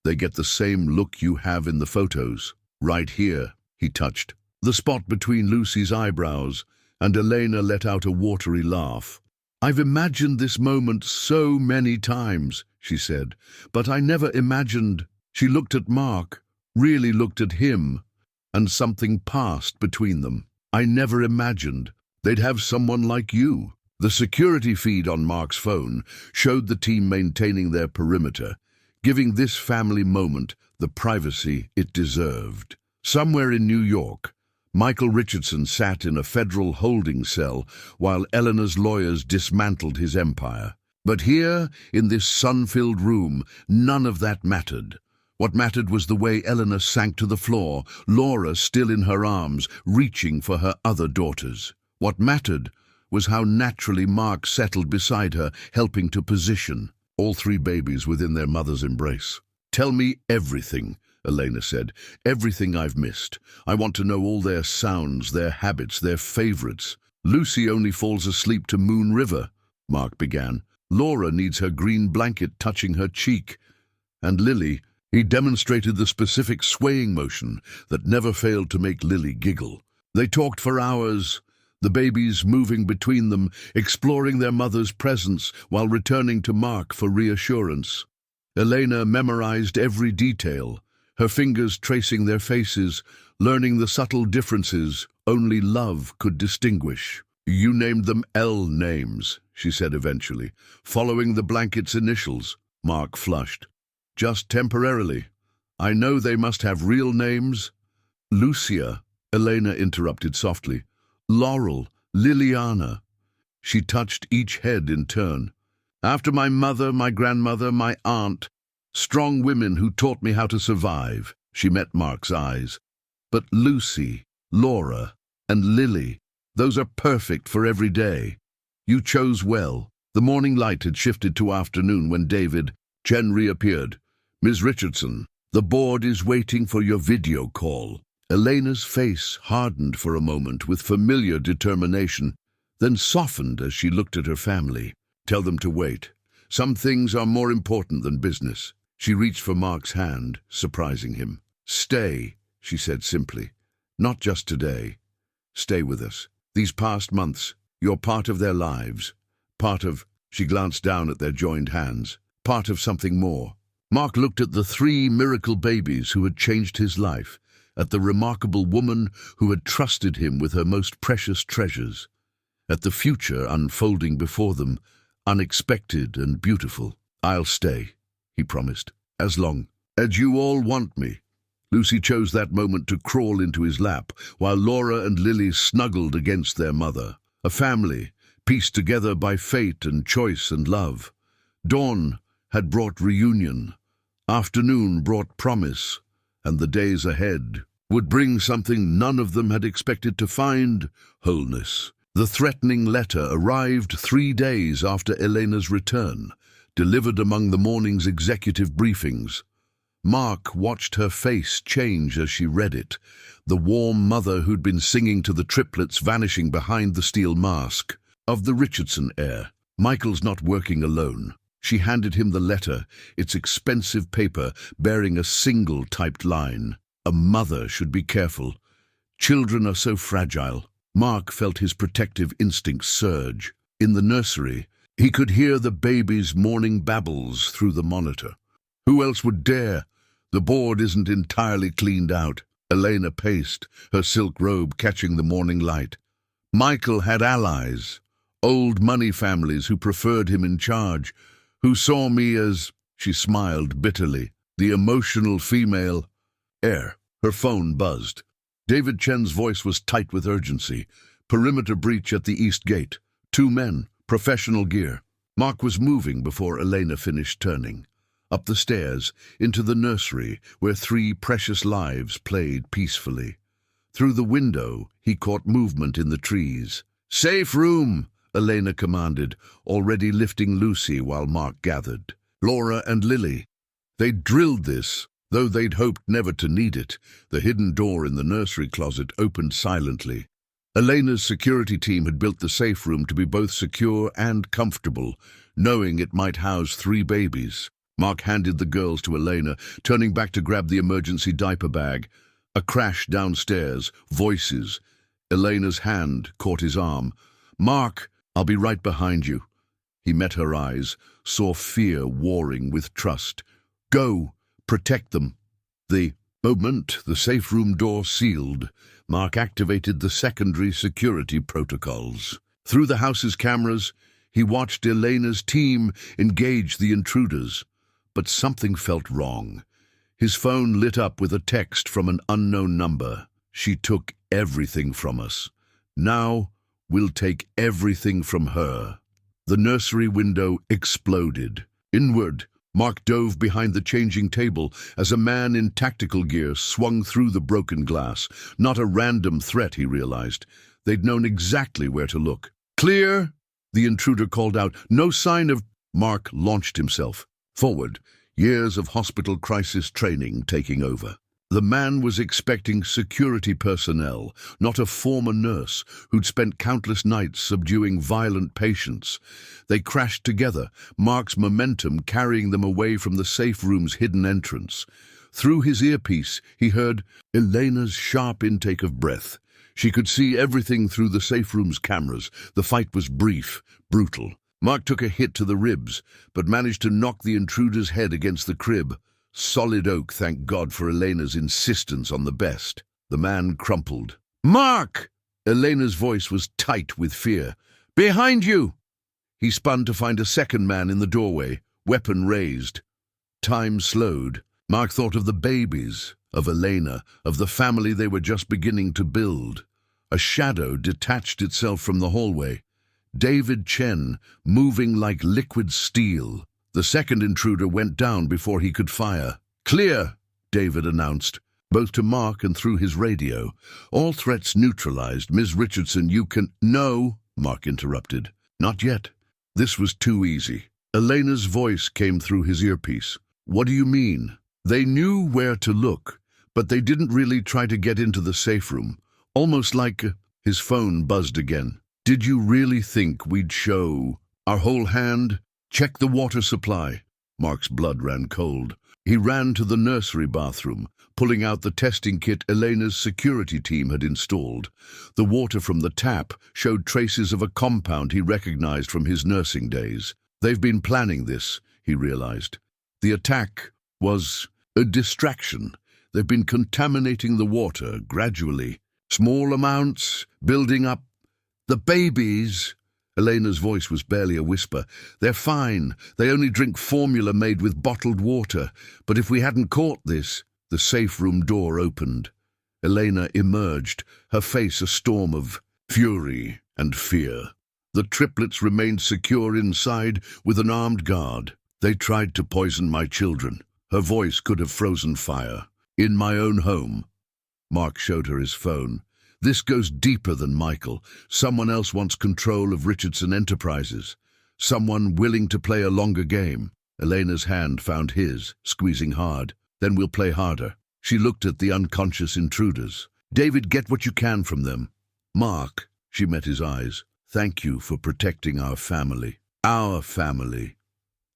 they get the same look you have in the photos. Right here," he touched the spot between Lucy's eyebrows, and Elena let out a watery laugh. "I've imagined this moment so many times," she said, "but I never imagined." She looked at Mark, really looked at him, and something passed between them. "I never imagined they'd have someone like you." The security feed on Mark's phone showed the team maintaining their perimeter, giving this family moment the privacy it deserved. Somewhere in New York, Michael Richardson sat in a federal holding cell while Eleanor's lawyers dismantled his empire. But here, in this sun-filled room, none of that mattered. What mattered was the way Eleanor sank to the floor, Laura still in her arms, reaching for her other daughters. What mattered was how naturally Mark settled beside her, helping to position all three babies within their mother's embrace. "Tell me everything," Elena said. "Everything I've missed. I want to know all their sounds, their habits, their favorites." "Lucy only falls asleep to Moon River," Mark began. "Laura needs her green blanket touching her cheek. And Lily," he demonstrated the specific swaying motion that never failed to make Lily giggle. They talked for hours, the babies moving between them, exploring their mother's presence while returning to Mark for reassurance. Elena memorized every detail, her fingers tracing their faces, learning the subtle differences only love could distinguish. "You named them L names," she said eventually, following the blanket's initials. Mark flushed. "Just temporarily. I know they must have real names." "Lucia," Elena interrupted softly. "Laurel, Liliana." She touched each head in turn. "After my mother, my grandmother, my aunt. Strong women who taught me how to survive." She met Mark's eyes. "But Lucy, Laura, and Lily, those are perfect for every day. You chose well." The morning light had shifted to afternoon when Jen reappeared. "Ms. Richardson, the board is waiting for your video call." Elena's face hardened for a moment with familiar determination, then softened as she looked at her family. "Tell them to wait. Some things are more important than business." She reached for Mark's hand, surprising him. "Stay," she said simply. "Not just today. Stay with us. These past months, you're part of their lives. Part of," she glanced down at their joined hands, "part of something more." Mark looked at the three miracle babies who had changed his life, at the remarkable woman who had trusted him with her most precious treasures, at the future unfolding before them, unexpected and beautiful. "I'll stay," he promised, "as long as you all want me." Lucy chose that moment to crawl into his lap, while Laura and Lily snuggled against their mother. A family, pieced together by fate and choice and love. Dawn had brought reunion. Afternoon brought promise, and the days ahead would bring something none of them had expected to find: wholeness. The threatening letter arrived 3 days after Elena's return, delivered among the morning's executive briefings. Mark watched her face change as she read it, the warm mother who'd been singing to the triplets vanishing behind the steel mask of the Richardson heir. "Michael's not working alone." She handed him the letter, its expensive paper bearing a single typed line. "A mother should be careful. Children are so fragile." Mark felt his protective instincts surge. In the nursery, he could hear the baby's morning babbles through the monitor. "Who else would dare? The board isn't entirely cleaned out." Elena paced, her silk robe catching the morning light. "Michael had allies, old money families who preferred him in charge, who saw me as," she smiled bitterly, "the emotional female heir." Her phone buzzed. David Chen's voice was tight with urgency. "Perimeter breach at the east gate. Two men, professional gear. Mark was moving before Elena finished turning. Up the stairs, into the nursery, where three precious lives played peacefully. Through the window, he caught movement in the trees. "Safe room!" Elena commanded, already lifting Lucy while Mark gathered. Laura and Lily. They'd drilled this, though they'd hoped never to need it. The hidden door in the nursery closet opened silently. Elena's security team had built the safe room to be both secure and comfortable, knowing it might house three babies. Mark handed the girls to Elena, turning back to grab the emergency diaper bag. A crash downstairs, voices. Elena's hand caught his arm. "Mark, I'll be right behind you." He met her eyes, saw fear warring with trust. "Go, protect them." The moment the safe room door sealed, Mark activated the secondary security protocols. Through the house's cameras, he watched Elena's team engage the intruders. But something felt wrong. His phone lit up with a text from an unknown number. "She took everything from us. Now we'll take everything from her." The nursery window exploded. Inward, Mark dove behind the changing table as a man in tactical gear swung through the broken glass. Not a random threat, he realized. They'd known exactly where to look. "Clear!" the intruder called out. No sign of... Mark launched himself. Forward, years of hospital crisis training taking over. The man was expecting security personnel, not a former nurse who'd spent countless nights subduing violent patients. They crashed together, Mark's momentum carrying them away from the safe room's hidden entrance. Through his earpiece, he heard Elena's sharp intake of breath. She could see everything through the safe room's cameras. The fight was brief, brutal. Mark took a hit to the ribs, but managed to knock the intruder's head against the crib. Solid oak, thank God for Elena's insistence on the best. The man crumpled. "Mark!" Elena's voice was tight with fear. "Behind you!" He spun to find a second man in the doorway, weapon raised. Time slowed. Mark thought of the babies, of Elena, of the family they were just beginning to build. A shadow detached itself from the hallway. David Chen, moving like liquid steel. The second intruder went down before he could fire. "Clear," David announced, both to Mark and through his radio. "All threats neutralized. Ms. Richardson, you can—" "No," Mark interrupted. "Not yet." This was too easy. Elena's voice came through his earpiece. "What do you mean?" They knew where to look, but they didn't really try to get into the safe room. Almost like... His phone buzzed again. "Did you really think we'd show our whole hand? Check the water supply." Mark's blood ran cold. He ran to the nursery bathroom, pulling out the testing kit Elena's security team had installed. The water from the tap showed traces of a compound he recognized from his nursing days. They've been planning this, he realized. The attack was a distraction. They've been contaminating the water gradually. Small amounts, building up. "The babies," Elena's voice was barely a whisper. "They're fine. They only drink formula made with bottled water. But if we hadn't caught this..." The safe room door opened. Elena emerged, her face a storm of fury and fear. The triplets remained secure inside with an armed guard. "They tried to poison my children." Her voice could have frozen fire. "In my own home." Mark showed her his phone. "This goes deeper than Michael. Someone else wants control of Richardson Enterprises. Someone willing to play a longer game." Elena's hand found his, squeezing hard. "Then we'll play harder." She looked at the unconscious intruders. "David, get what you can from them." "Mark," she met his eyes, "thank you for protecting our family." Our family.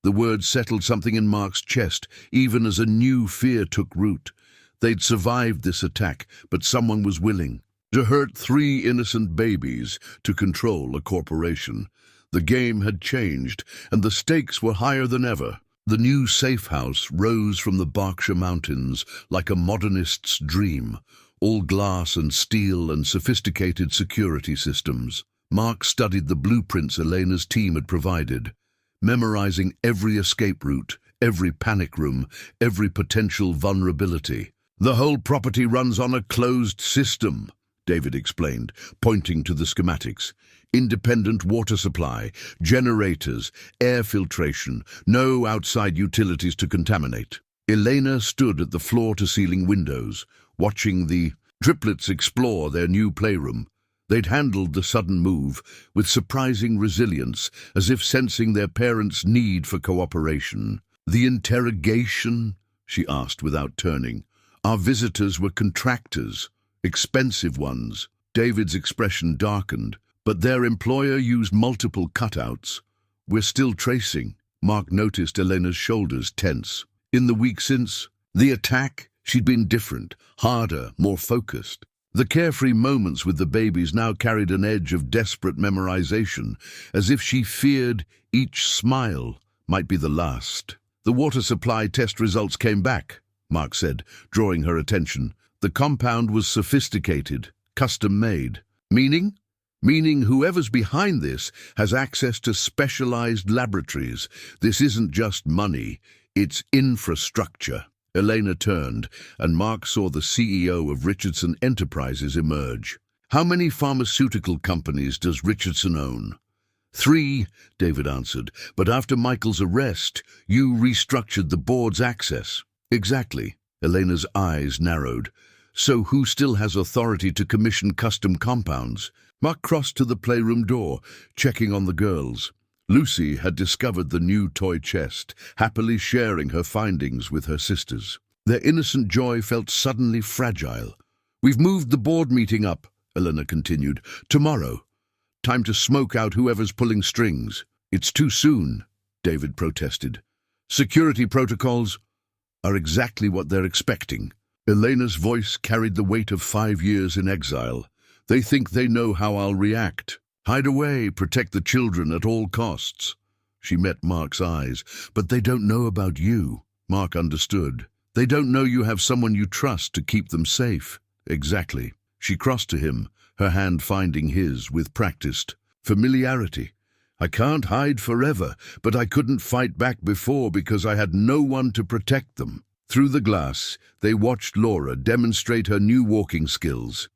The word settled something in Mark's chest, even as a new fear took root. They'd survived this attack, but someone was willing to hurt 3 innocent babies to control a corporation. The game had changed, and the stakes were higher than ever. The new safe house rose from the Berkshire Mountains like a modernist's dream, all glass and steel and sophisticated security systems. Mark studied the blueprints Elena's team had provided, memorizing every escape route, every panic room, every potential vulnerability. "The whole property runs on a closed system," David explained, pointing to the schematics. Independent water supply, generators, air filtration, no outside utilities to contaminate. Elena stood at the floor-to-ceiling windows, watching the triplets explore their new playroom. They'd handled the sudden move with surprising resilience, as if sensing their parents' need for cooperation. "The interrogation?" she asked without turning. "Our visitors were contractors, expensive ones." David's expression darkened, but their employer used multiple cutouts. "We're still tracing." Mark noticed Elena's shoulders tense. In the week since the attack, she'd been different, harder, more focused. The carefree moments with the babies now carried an edge of desperate memorization, as if she feared each smile might be the last. "The water supply test results came back," Mark said, drawing her attention. "The compound was sophisticated, custom-made. Meaning? Meaning whoever's behind this has access to specialized laboratories. This isn't just money, it's infrastructure." Elena turned, and Mark saw the CEO of Richardson Enterprises emerge. "How many pharmaceutical companies does Richardson own?" "3, David answered, "but after Michael's arrest, you restructured the board's access." "Exactly." Elena's eyes narrowed. "So who still has authority to commission custom compounds?" Mark crossed to the playroom door, checking on the girls. Lucy had discovered the new toy chest, happily sharing her findings with her sisters. Their innocent joy felt suddenly fragile. "We've moved the board meeting up," Elena continued. "Tomorrow. Time to smoke out whoever's pulling strings." "It's too soon," David protested. "Security protocols are exactly what they're expecting." Elena's voice carried the weight of 5 years in exile. "They think they know how I'll react. Hide away, protect the children at all costs." She met Mark's eyes. "But they don't know about you." Mark understood. "They don't know you have someone you trust to keep them safe." "Exactly." She crossed to him, her hand finding his with practiced familiarity. "I can't hide forever, but I couldn't fight back before because I had no one to protect them." Through the glass, they watched Laura demonstrate her new walking skills.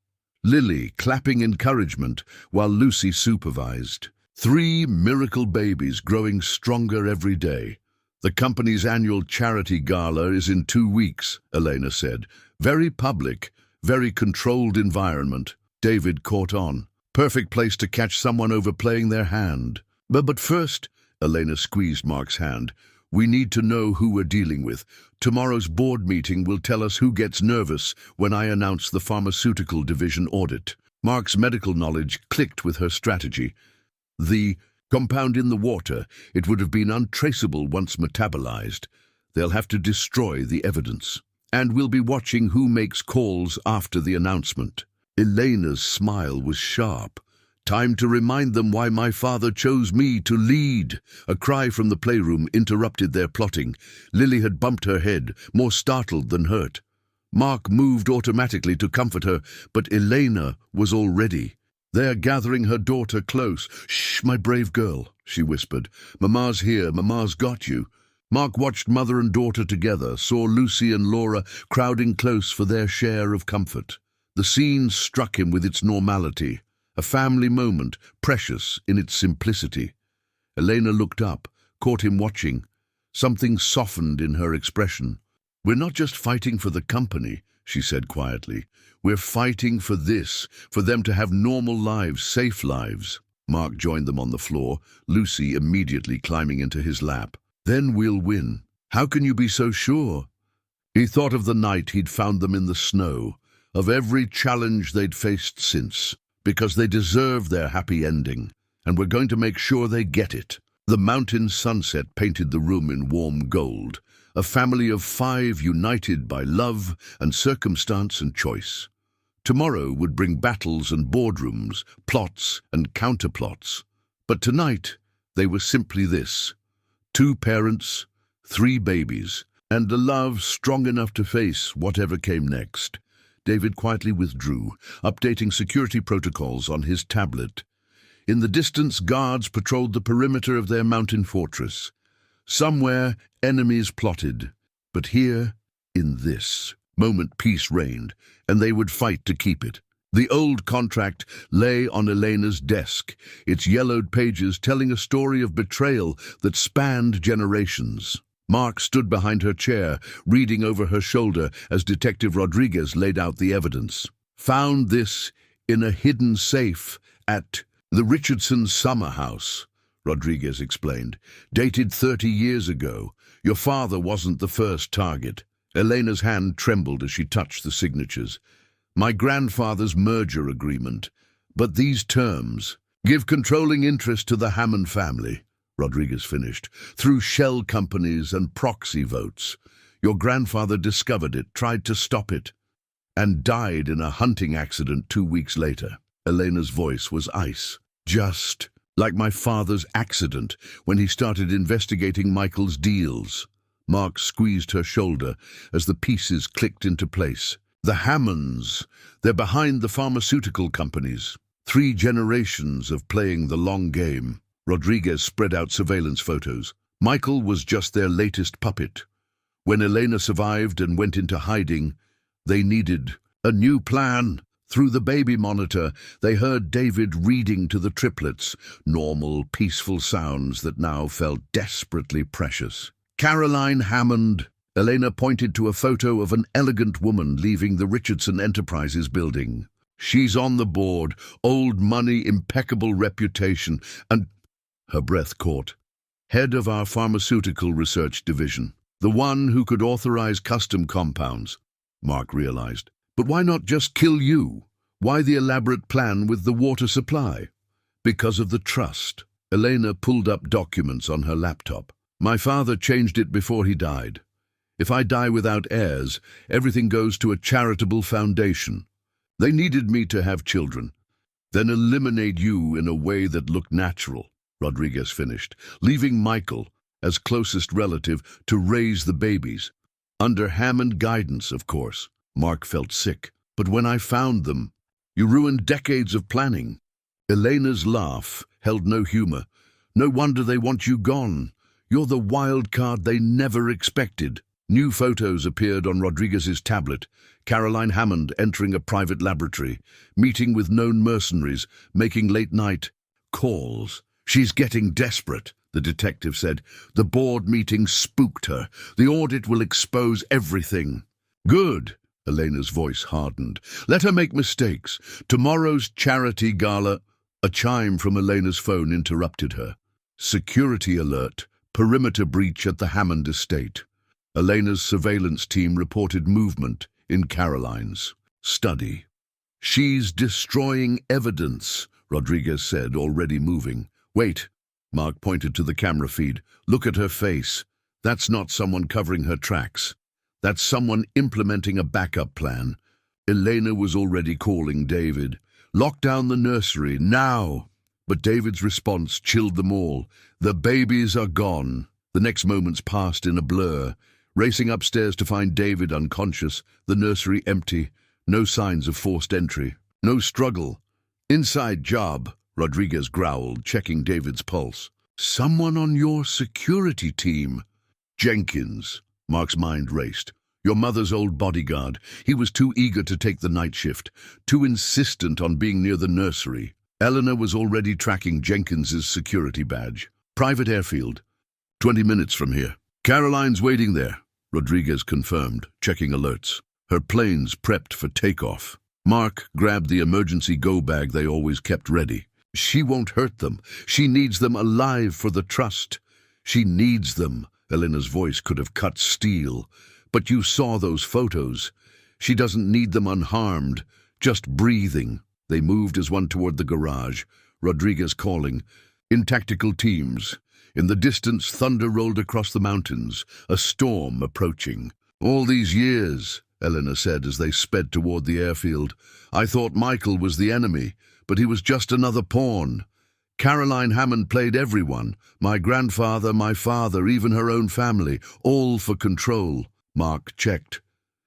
Lily clapping encouragement while Lucy supervised. 3 miracle babies growing stronger every day. "The company's annual charity gala is in 2 weeks, Elena said. "Very public, very controlled environment." David caught on. "Perfect place to catch someone overplaying their hand." But first," Elena squeezed Mark's hand, "we need to know who we're dealing with. Tomorrow's board meeting will tell us who gets nervous when I announce the pharmaceutical division audit." Mark's medical knowledge clicked with her strategy. "The compound in the water, it would have been untraceable once metabolized. They'll have to destroy the evidence. And we'll be watching who makes calls after the announcement." Elena's smile was sharp. "Time to remind them why my father chose me to lead." A cry from the playroom interrupted their plotting. Lily had bumped her head, more startled than hurt. Mark moved automatically to comfort her, but Elena was already. They're gathering her daughter close. "Shh, my brave girl," she whispered. "Mama's here, Mama's got you." Mark watched mother and daughter together, saw Lucy and Laura crowding close for their share of comfort. The scene struck him with its normality. A family moment, precious in its simplicity. Elena looked up, caught him watching. Something softened in her expression. "We're not just fighting for the company," she said quietly. "We're fighting for this, for them to have normal lives, safe lives." Mark joined them on the floor, Lucy immediately climbing into his lap. "Then we'll win." "How can you be so sure?" He thought of the night he'd found them in the snow, of every challenge they'd faced since. "Because they deserve their happy ending, and we're going to make sure they get it." The mountain sunset painted the room in warm gold, a family of 5 united by love and circumstance and choice. Tomorrow would bring battles and boardrooms, plots and counterplots. But tonight they were simply this: 2 parents, 3 babies, and a love strong enough to face whatever came next. David quietly withdrew, updating security protocols on his tablet. In the distance, guards patrolled the perimeter of their mountain fortress. Somewhere, enemies plotted. But here, in this moment, peace reigned, and they would fight to keep it. The old contract lay on Elena's desk, its yellowed pages telling a story of betrayal that spanned generations. Mark stood behind her chair, reading over her shoulder as Detective Rodriguez laid out the evidence. Found this in a hidden safe at the Richardson summer house, Rodriguez explained. Dated 30 years ago. Your father wasn't the first target. Elena's hand trembled as she touched the signatures. My grandfather's merger agreement. But these terms give controlling interest to the Hammond family, Rodriguez finished, through shell companies and proxy votes. Your grandfather discovered it, tried to stop it, and died in a hunting accident 2 weeks later. Elena's voice was ice. Just like my father's accident when he started investigating Michael's deals. Mark squeezed her shoulder as the pieces clicked into place. The Hammonds, they're behind the pharmaceutical companies. 3 generations of playing the long game. Rodriguez spread out surveillance photos. Michael was just their latest puppet. When Elena survived and went into hiding, they needed a new plan. Through the baby monitor, they heard David reading to the triplets, normal, peaceful sounds that now felt desperately precious. Caroline Hammond. Elena pointed to a photo of an elegant woman leaving the Richardson Enterprises building. She's on the board, old money, impeccable reputation, and her breath caught. Head of our pharmaceutical research division. The one who could authorize custom compounds, Mark realized. But why not just kill you? Why the elaborate plan with the water supply? Because of the trust. Elena pulled up documents on her laptop. My father changed it before he died. If I die without heirs, everything goes to a charitable foundation. They needed me to have children, then eliminate you in a way that looked natural, Rodriguez finished, leaving Michael, as closest relative, to raise the babies. Under Hammond guidance, of course. Mark felt sick. But when I found them, you ruined decades of planning. Elena's laugh held no humor. No wonder they want you gone. You're the wild card they never expected. New photos appeared on Rodriguez's tablet. Caroline Hammond entering a private laboratory, meeting with known mercenaries, making late-night calls. She's getting desperate, the detective said. The board meeting spooked her. The audit will expose everything. Good. Elena's voice hardened. Let her make mistakes. Tomorrow's charity gala. A chime from Elena's phone interrupted her. Security alert. Perimeter breach at the Hammond estate. Elena's surveillance team reported movement in Caroline's study. She's destroying evidence, Rodriguez said, already moving. Wait, Mark pointed to the camera feed. Look at her face. That's not someone covering her tracks. That's someone implementing a backup plan. Elena was already calling David. Lock down the nursery, now! But David's response chilled them all. The babies are gone. The next moments passed in a blur. Racing upstairs to find David unconscious, the nursery empty, no signs of forced entry, no struggle. Inside job, Rodriguez growled, checking David's pulse. Someone on your security team. Jenkins, Mark's mind raced. Your mother's old bodyguard. He was too eager to take the night shift, too insistent on being near the nursery. Elena was already tracking Jenkins's security badge. Private airfield. 20 minutes from here. Caroline's waiting there, Rodriguez confirmed, checking alerts. Her plane's prepped for takeoff. Mark grabbed the emergency go bag they always kept ready. She won't hurt them. She needs them alive for the trust. She needs them. Elena's voice could have cut steel. But you saw those photos. She doesn't need them unharmed, just breathing. They moved as one toward the garage, Rodriguez calling. In tactical teams. In the distance, thunder rolled across the mountains, a storm approaching. All these years, Elena said as they sped toward the airfield. I thought Michael was the enemy, but he was just another pawn. Caroline Hammond played everyone, my grandfather, my father, even her own family, all for control. Mark checked.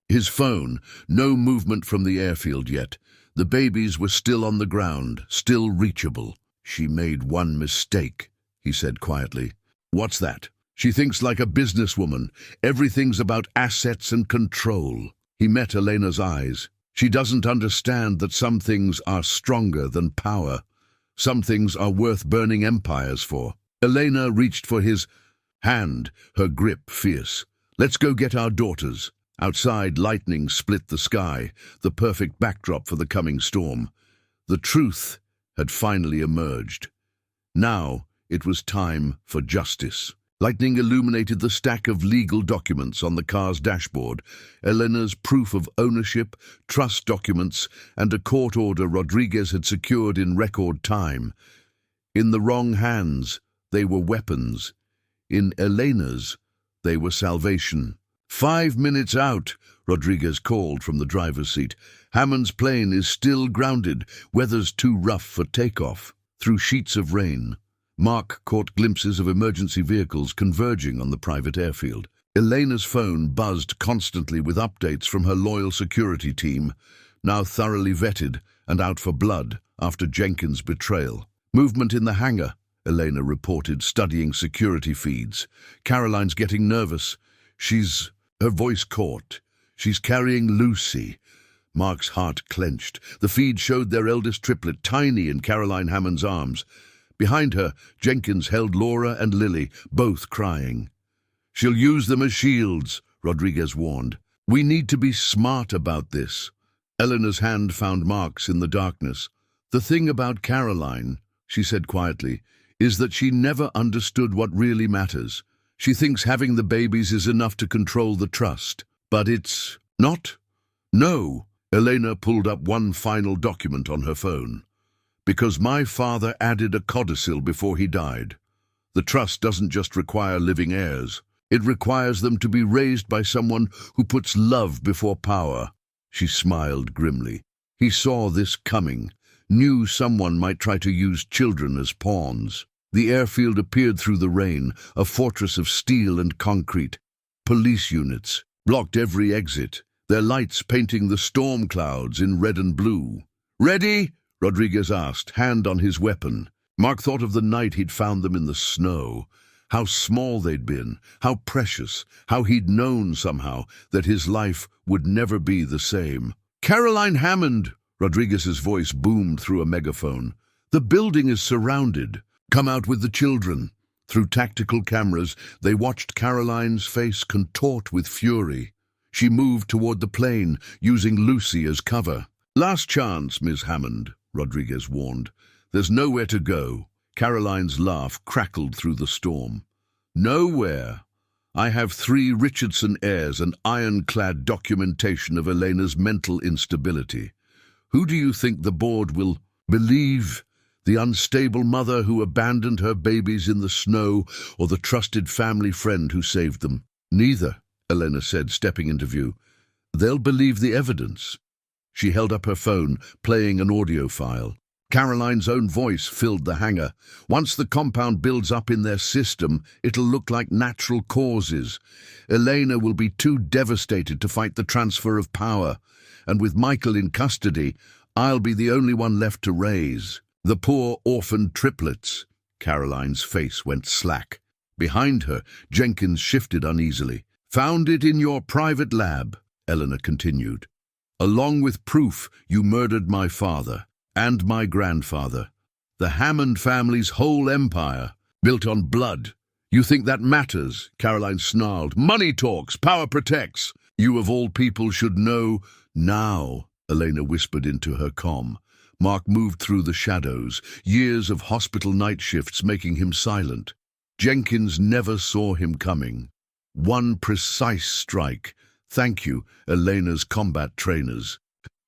His phone, no movement from the airfield yet. The babies were still on the ground, still reachable. She made one mistake, he said quietly. What's that? She thinks like a businesswoman. Everything's about assets and control. He met Elena's eyes. She doesn't understand that some things are stronger than power. Some things are worth burning empires for. Elena reached for his hand, her grip fierce. Let's go get our daughters. Outside, lightning split the sky, the perfect backdrop for the coming storm. The truth had finally emerged. Now it was time for justice. Lightning illuminated the stack of legal documents on the car's dashboard, Elena's proof of ownership, trust documents, and a court order Rodriguez had secured in record time. In the wrong hands, they were weapons. In Elena's, they were salvation. 5 minutes out, Rodriguez called from the driver's seat. Hammond's plane is still grounded, weather's too rough for takeoff. Through sheets of rain, Mark caught glimpses of emergency vehicles converging on the private airfield. Elena's phone buzzed constantly with updates from her loyal security team, now thoroughly vetted and out for blood after Jenkins' betrayal. Movement in the hangar, Elena reported, studying security feeds. Caroline's getting nervous. Her voice caught. She's carrying Lucy. Mark's heart clenched. The feed showed their eldest triplet, tiny in Caroline Hammond's arms. Behind her, Jenkins held Laura and Lily, both crying. She'll use them as shields, Rodriguez warned. We need to be smart about this. Elena's hand found Mark's in the darkness. The thing about Caroline, she said quietly, is that she never understood what really matters. She thinks having the babies is enough to control the trust. But it's not? No. Elena pulled up one final document on her phone. Because my father added a codicil before he died. The trust doesn't just require living heirs. It requires them to be raised by someone who puts love before power. She smiled grimly. He saw this coming, knew someone might try to use children as pawns. The airfield appeared through the rain, a fortress of steel and concrete. Police units blocked every exit, their lights painting the storm clouds in red and blue. Ready? Rodriguez asked, hand on his weapon. Mark thought of the night he'd found them in the snow. How small they'd been, how precious, how he'd known somehow that his life would never be the same. Caroline Hammond! Rodriguez's voice boomed through a megaphone. The building is surrounded. Come out with the children. Through tactical cameras, they watched Caroline's face contort with fury. She moved toward the plane, using Lucy as cover. Last chance, Miss Hammond, Rodriguez warned. There's nowhere to go. Caroline's laugh crackled through the storm. Nowhere. I have 3 Richardson heirs and ironclad documentation of Elena's mental instability. Who do you think the board will believe? The unstable mother who abandoned her babies in the snow, or the trusted family friend who saved them? Neither, Elena said, stepping into view. They'll believe the evidence. She held up her phone, playing an audio file. Caroline's own voice filled the hangar. Once the compound builds up in their system, it'll look like natural causes. Elena will be too devastated to fight the transfer of power. And with Michael in custody, I'll be the only one left to raise. The poor orphaned triplets. Caroline's face went slack. Behind her, Jenkins shifted uneasily. Found it in your private lab, Elena continued. Along with proof you murdered my father and my grandfather. The Hammond family's whole empire, built on blood. You think that matters? Caroline snarled. Money talks, power protects. You of all people should know now, Elena whispered into her comm. Mark moved through the shadows, years of hospital night shifts making him silent. Jenkins never saw him coming. One precise strike. Thank you, Elena's combat trainers.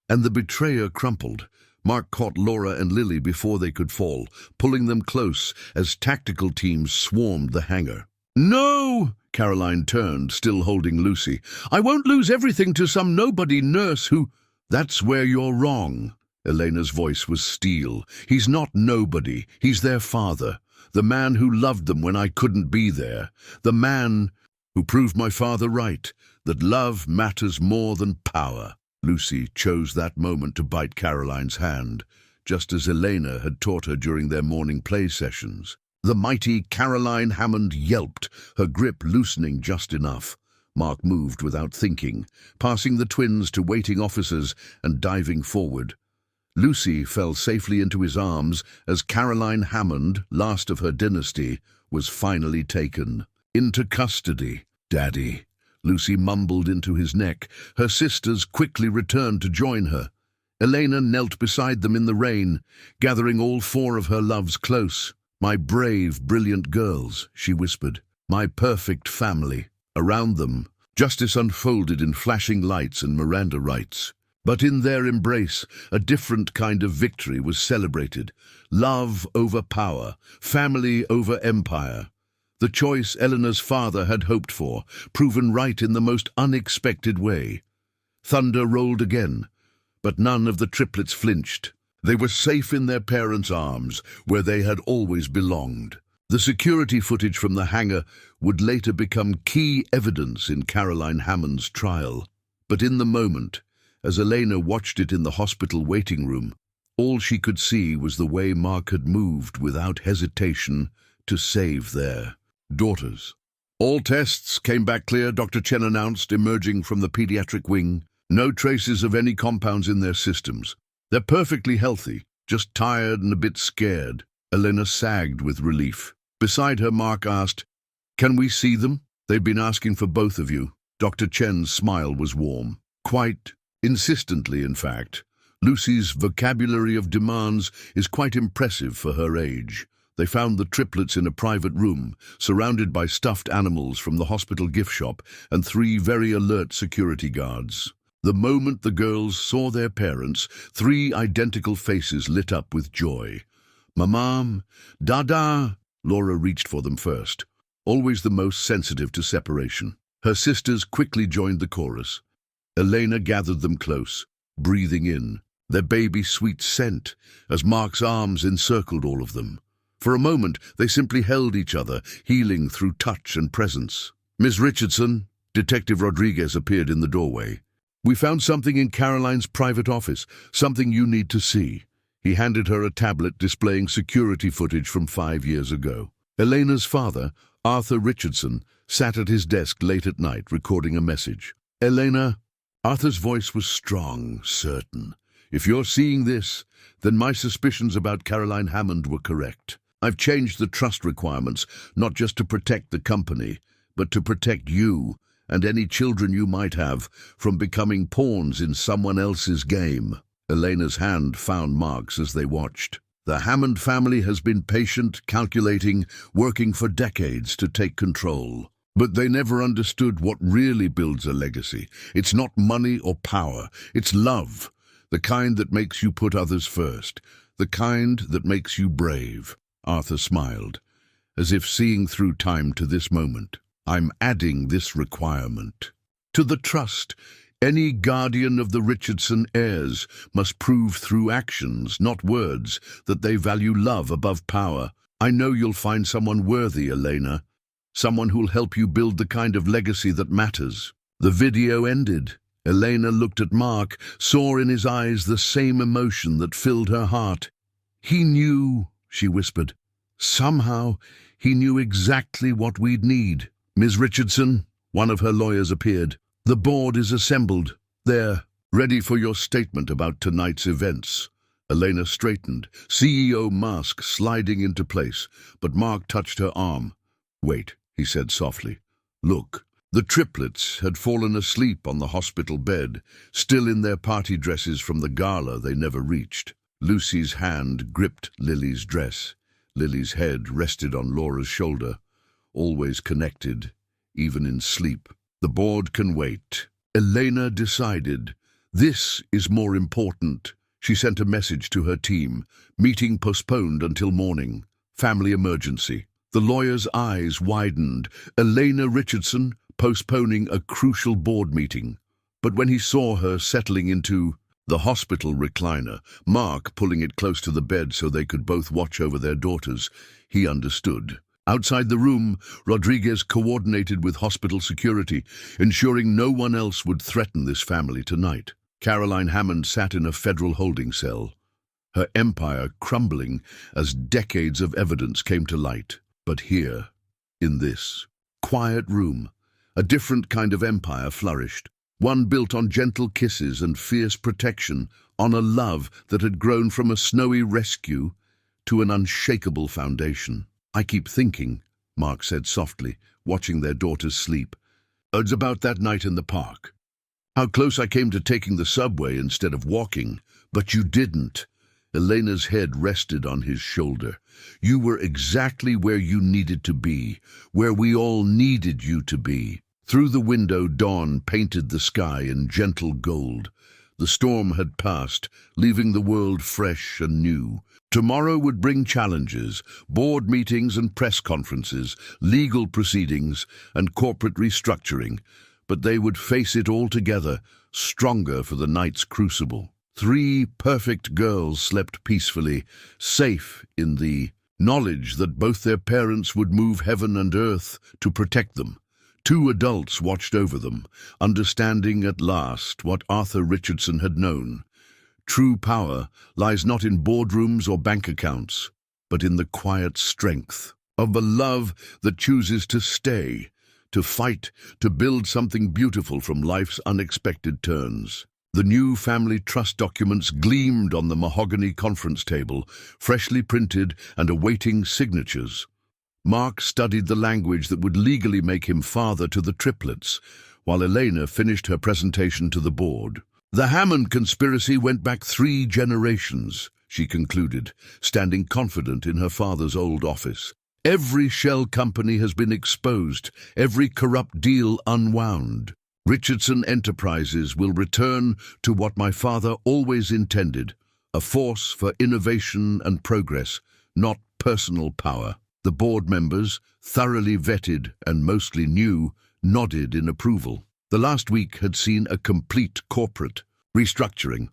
And the betrayer crumpled. Mark caught Laura and Lily before they could fall, pulling them close as tactical teams swarmed the hangar. No! Caroline turned, still holding Lucy. I won't lose everything to some nobody nurse who... That's where you're wrong. Elena's voice was steel. He's not nobody. He's their father. The man who loved them when I couldn't be there. The man who proved my father right, that love matters more than power. Lucy chose that moment to bite Caroline's hand, just as Elena had taught her during their morning play sessions. The mighty Caroline Hammond yelped, her grip loosening just enough. Mark moved without thinking, passing the twins to waiting officers and diving forward. Lucy fell safely into his arms as Caroline Hammond, last of her dynasty, was finally taken into custody. "Daddy," Lucy mumbled into his neck. Her sisters quickly returned to join her. Elena knelt beside them in the rain, gathering all four of her loves close. "My brave, brilliant girls," she whispered. "My perfect family." Around them, justice unfolded in flashing lights and Miranda rights. But in their embrace, a different kind of victory was celebrated. Love over power, family over empire. The choice Elena's father had hoped for, proven right in the most unexpected way. Thunder rolled again, but none of the triplets flinched. They were safe in their parents' arms, where they had always belonged. The security footage from the hangar would later become key evidence in Caroline Hammond's trial. But in the moment, as Elena watched it in the hospital waiting room, all she could see was the way Mark had moved without hesitation to save their daughters. "All tests came back clear," Dr. Chen announced, emerging from the pediatric wing. "No traces of any compounds in their systems. They're perfectly healthy, just tired and a bit scared." Elena sagged with relief. Beside her, Mark asked, "Can we see them? They've been asking for both of you." Dr. Chen's smile was warm. Quite insistently, in fact. Lucy's vocabulary of demands is quite impressive for her age. They found the triplets in a private room, surrounded by stuffed animals from the hospital gift shop and 3 very alert security guards. The moment the girls saw their parents, 3 identical faces lit up with joy. "Mamam, Dada!" Laura reached for them first, always the most sensitive to separation. Her sisters quickly joined the chorus. Elena gathered them close, breathing in their baby sweet scent as Mark's arms encircled all of them. For a moment, they simply held each other, healing through touch and presence. "Miss Richardson," Detective Rodriguez appeared in the doorway. "We found something in Caroline's private office, something you need to see." He handed her a tablet displaying security footage from 5 years ago. Elena's father, Arthur Richardson, sat at his desk late at night recording a message. "Elena," Arthur's voice was strong, certain. "If you're seeing this, then my suspicions about Caroline Hammond were correct. I've changed the trust requirements, not just to protect the company, but to protect you and any children you might have from becoming pawns in someone else's game." Elena's hand found Mark's as they watched. The Hammond family has been patient, calculating, working for decades to take control. But they never understood what really builds a legacy. It's not money or power, it's love. The kind that makes you put others first. The kind that makes you brave. Arthur smiled, as if seeing through time to this moment. "I'm adding this requirement to the trust. Any guardian of the Richardson heirs must prove through actions, not words, that they value love above power. I know you'll find someone worthy, Elena. Someone who'll help you build the kind of legacy that matters." The video ended. Elena looked at Mark, saw in his eyes the same emotion that filled her heart. "He knew," she whispered. "Somehow, he knew exactly what we'd need." "Ms. Richardson," one of her lawyers appeared. "The board is assembled. They're ready for your statement about tonight's events." Elena straightened, CEO mask sliding into place, but Mark touched her arm. "Wait," he said softly. "Look." The triplets had fallen asleep on the hospital bed, still in their party dresses from the gala they never reached. Lucy's hand gripped Lily's dress. Lily's head rested on Laura's shoulder, always connected, even in sleep. "The board can wait." Elena decided. "This is more important." She sent a message to her team. "Meeting postponed until morning. Family emergency." The lawyer's eyes widened. Elena Richardson postponing a crucial board meeting. But when he saw her settling into the hospital recliner, Mark pulling it close to the bed so they could both watch over their daughters, he understood. Outside the room, Rodriguez coordinated with hospital security, ensuring no one else would threaten this family tonight. Caroline Hammond sat in a federal holding cell, her empire crumbling as decades of evidence came to light. But here, in this quiet room, A different kind of empire flourished, one built on gentle kisses and fierce protection, on a love that had grown from a snowy rescue to an unshakable foundation. "I keep thinking," Mark said softly, watching their daughters sleep. "It's about that night in the park. How close I came to taking the subway instead of walking, but you didn't." Elena's head rested on his shoulder. "You were exactly where you needed to be, where we all needed you to be." Through the window, dawn painted the sky in gentle gold. The storm had passed, leaving the world fresh and new. Tomorrow would bring challenges, board meetings and press conferences, legal proceedings and corporate restructuring, but they would face it all together, stronger for the night's crucible. 3 perfect girls slept peacefully, safe in the knowledge that both their parents would move heaven and earth to protect them. 2 adults watched over them, understanding at last what Arthur Richardson had known. True power lies not in boardrooms or bank accounts, but in the quiet strength of a love that chooses to stay, to fight, to build something beautiful from life's unexpected turns. The new family trust documents gleamed on the mahogany conference table, freshly printed and awaiting signatures. Mark studied the language that would legally make him father to the triplets, while Elena finished her presentation to the board. "The Hammond conspiracy went back 3 generations, she concluded, standing confident in her father's old office. "Every shell company has been exposed, every corrupt deal unwound. Richardson Enterprises will return to what my father always intended, a force for innovation and progress, not personal power." The board members, thoroughly vetted and mostly new, nodded in approval. The last week had seen a complete corporate restructuring.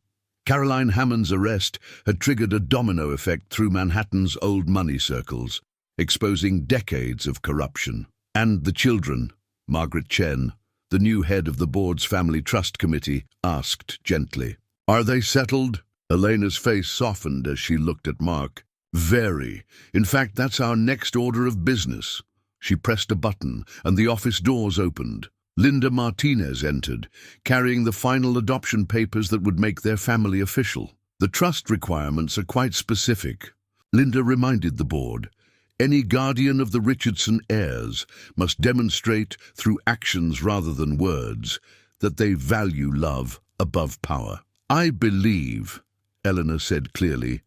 Caroline Hammond's arrest had triggered a domino effect through Manhattan's old money circles, exposing decades of corruption. And the children, Margaret Chen, the new head of the board's family trust committee, asked gently, "Are they settled?" Elena's face softened as she looked at Mark. "Very. In fact, that's our next order of business." She pressed a button, and the office doors opened. Linda Martinez entered, carrying the final adoption papers that would make their family official. "The trust requirements are quite specific," Linda reminded the board. "Any guardian of the Richardson heirs must demonstrate, through actions rather than words, that they value love above power." "I believe," Elena said clearly,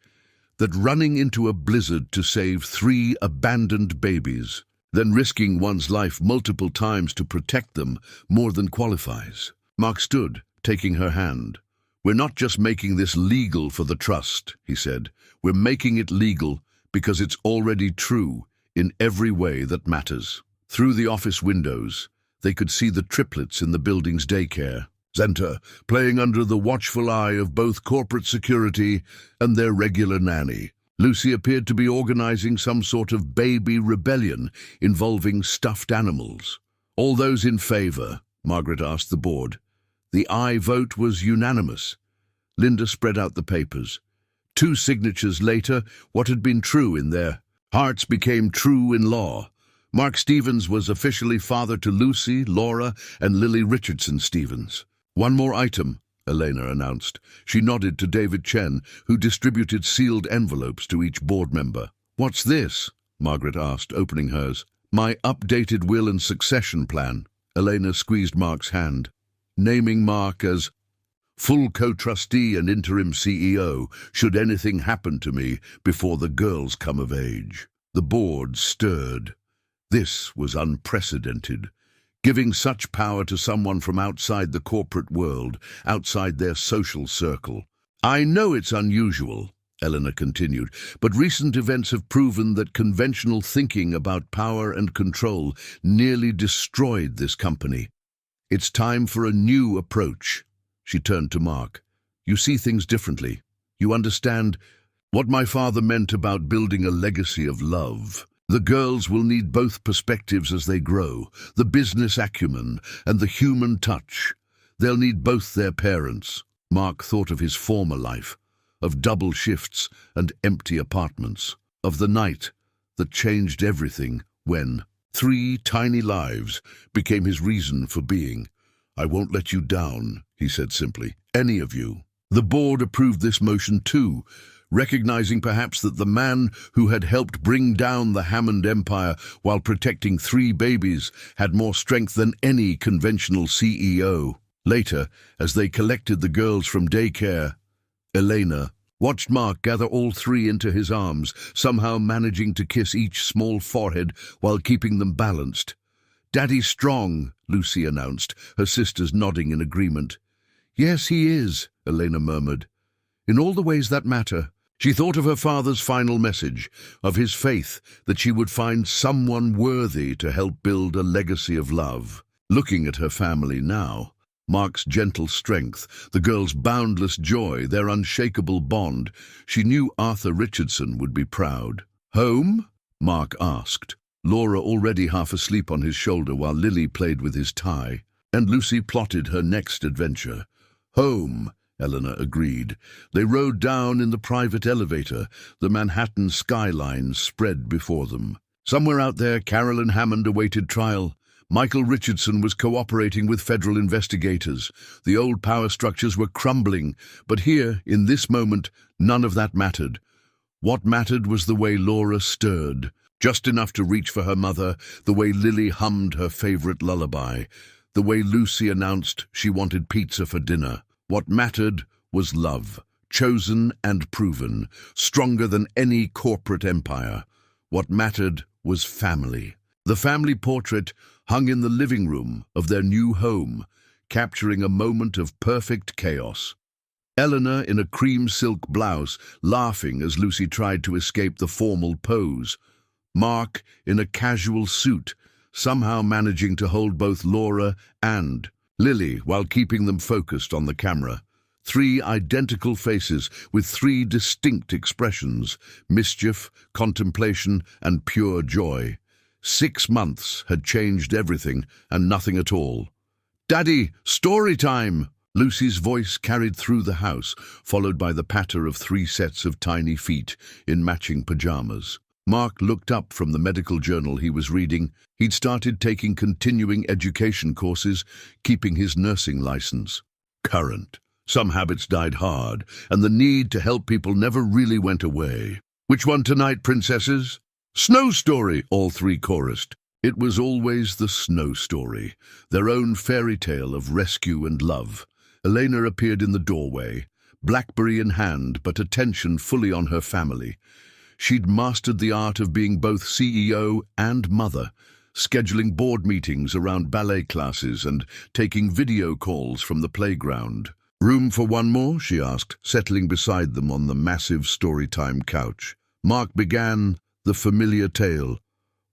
"that running into a blizzard to save 3 abandoned babies, then risking one's life multiple times to protect them, more than qualifies." Mark stood, taking her hand. "We're not just making this legal for the trust," he said. "We're making it legal because it's already true in every way that matters." Through the office windows, they could see the triplets in the building's daycare center, playing under the watchful eye of both corporate security and their regular nanny. Lucy appeared to be organizing some sort of baby rebellion involving stuffed animals. "All those in favor?" Margaret asked the board. The aye vote was unanimous. Linda spread out the papers. 2 signatures later, what had been true in their hearts became true in law. Mark Stevens was officially father to Lucy, Laura, and Lily Richardson Stevens. "One more item," Elena announced. She nodded to David Chen, who distributed sealed envelopes to each board member. "What's this?" Margaret asked, opening hers. "My updated will and succession plan." Elena squeezed Mark's hand. "Naming Mark as full co-trustee and interim CEO should anything happen to me before the girls come of age." The board stirred. This was unprecedented. Giving such power to someone from outside the corporate world, outside their social circle. "I know it's unusual," Elena continued, "but recent events have proven that conventional thinking about power and control nearly destroyed this company. It's time for a new approach." She turned to Mark. "You see things differently. You understand what my father meant about building a legacy of love. The girls will need both perspectives as they grow, the business acumen and the human touch. They'll need both their parents." Mark thought of his former life, of double shifts and empty apartments, of the night that changed everything when 3 tiny lives became his reason for being. "I won't let you down," he said simply. "Any of you." The board approved this motion too, recognizing perhaps that the man who had helped bring down the Hammond Empire while protecting 3 babies had more strength than any conventional CEO. Later, as they collected the girls from daycare, Elena watched Mark gather all 3 into his arms, somehow managing to kiss each small forehead while keeping them balanced. "Daddy's strong," Lucy announced, her sisters nodding in agreement. "Yes, he is," Elena murmured. "In all the ways that matter." She thought of her father's final message, of his faith that she would find someone worthy to help build a legacy of love. Looking at her family now, Mark's gentle strength, the girls' boundless joy, their unshakable bond, she knew Arthur Richardson would be proud. "Home?" Mark asked, Laura already half asleep on his shoulder while Lily played with his tie, and Lucy plotted her next adventure. "Home," Elena agreed. They rode down in the private elevator, the Manhattan skyline spread before them. Somewhere out there, Carolyn Hammond awaited trial. Michael Richardson was cooperating with federal investigators. The old power structures were crumbling, but here, in this moment, none of that mattered. What mattered was the way Laura stirred, just enough to reach for her mother, the way Lily hummed her favorite lullaby, the way Lucy announced she wanted pizza for dinner. What mattered was love, chosen and proven, stronger than any corporate empire. What mattered was family. The family portrait hung in the living room of their new home, capturing a moment of perfect chaos. Elena in a cream silk blouse, laughing as Lucy tried to escape the formal pose. Mark in a casual suit, somehow managing to hold both Laura and Lily while keeping them focused on the camera. 3 identical faces with 3 distinct expressions: mischief, contemplation, and pure joy. 6 months had changed everything and nothing at all. "Daddy, story time!" Lucy's voice carried through the house, followed by the patter of 3 sets of tiny feet in matching pajamas. Mark looked up from the medical journal he was reading. He'd started taking continuing education courses, keeping his nursing license current. Some habits died hard, and the need to help people never really went away. "Which one tonight, princesses?" "Snow Story," all 3 chorused. It was always the Snow Story, their own fairy tale of rescue and love. Elena appeared in the doorway, blackberry in hand, but attention fully on her family. She'd mastered the art of being both CEO and mother, scheduling board meetings around ballet classes and taking video calls from the playground. "Room for one more?" she asked, settling beside them on the massive storytime couch. Mark began the familiar tale.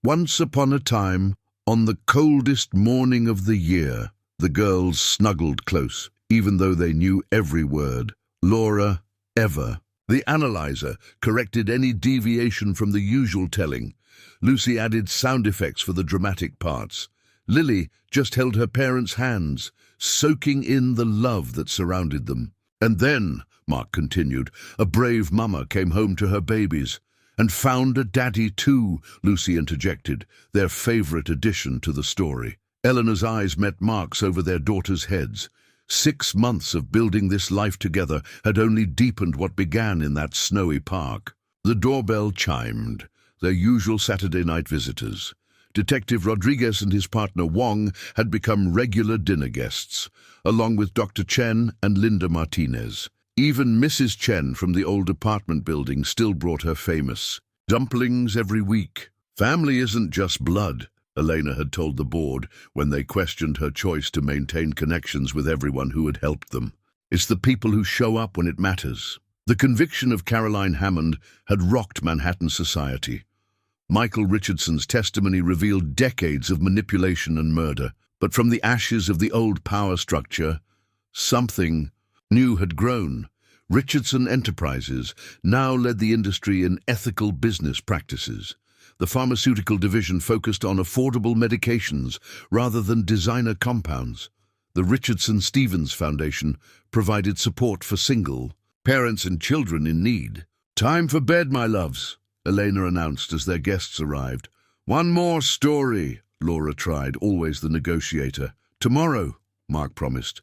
"Once upon a time, on the coldest morning of the year," the girls snuggled close, even though they knew every word. "Laura, ever." The analyzer corrected any deviation from the usual telling. Lucy added sound effects for the dramatic parts. Lily just held her parents' hands, soaking in the love that surrounded them. "And then," Mark continued, "a brave mama came home to her babies. And found a daddy too," Lucy interjected, their favorite addition to the story. Eleanor's eyes met Mark's over their daughters' heads. 6 months of building this life together had only deepened what began in that snowy park. The doorbell chimed, their usual Saturday night visitors. Detective Rodriguez and his partner Wong had become regular dinner guests, along with Dr. Chen and Linda Martinez. Even Mrs. Chen from the old apartment building still brought her famous dumplings every week. "Family isn't just blood," Elena had told the board when they questioned her choice to maintain connections with everyone who had helped them. "It's the people who show up when it matters." The conviction of Caroline Hammond had rocked Manhattan society. Michael Richardson's testimony revealed decades of manipulation and murder, but from the ashes of the old power structure, something new had grown. Richardson Enterprises now led the industry in ethical business practices. The pharmaceutical division focused on affordable medications rather than designer compounds. The Richardson-Stevens Foundation provided support for single parents and children in need. "Time for bed, my loves," Elena announced as their guests arrived. One more story, Laura tried, always the negotiator. Tomorrow, Mark promised.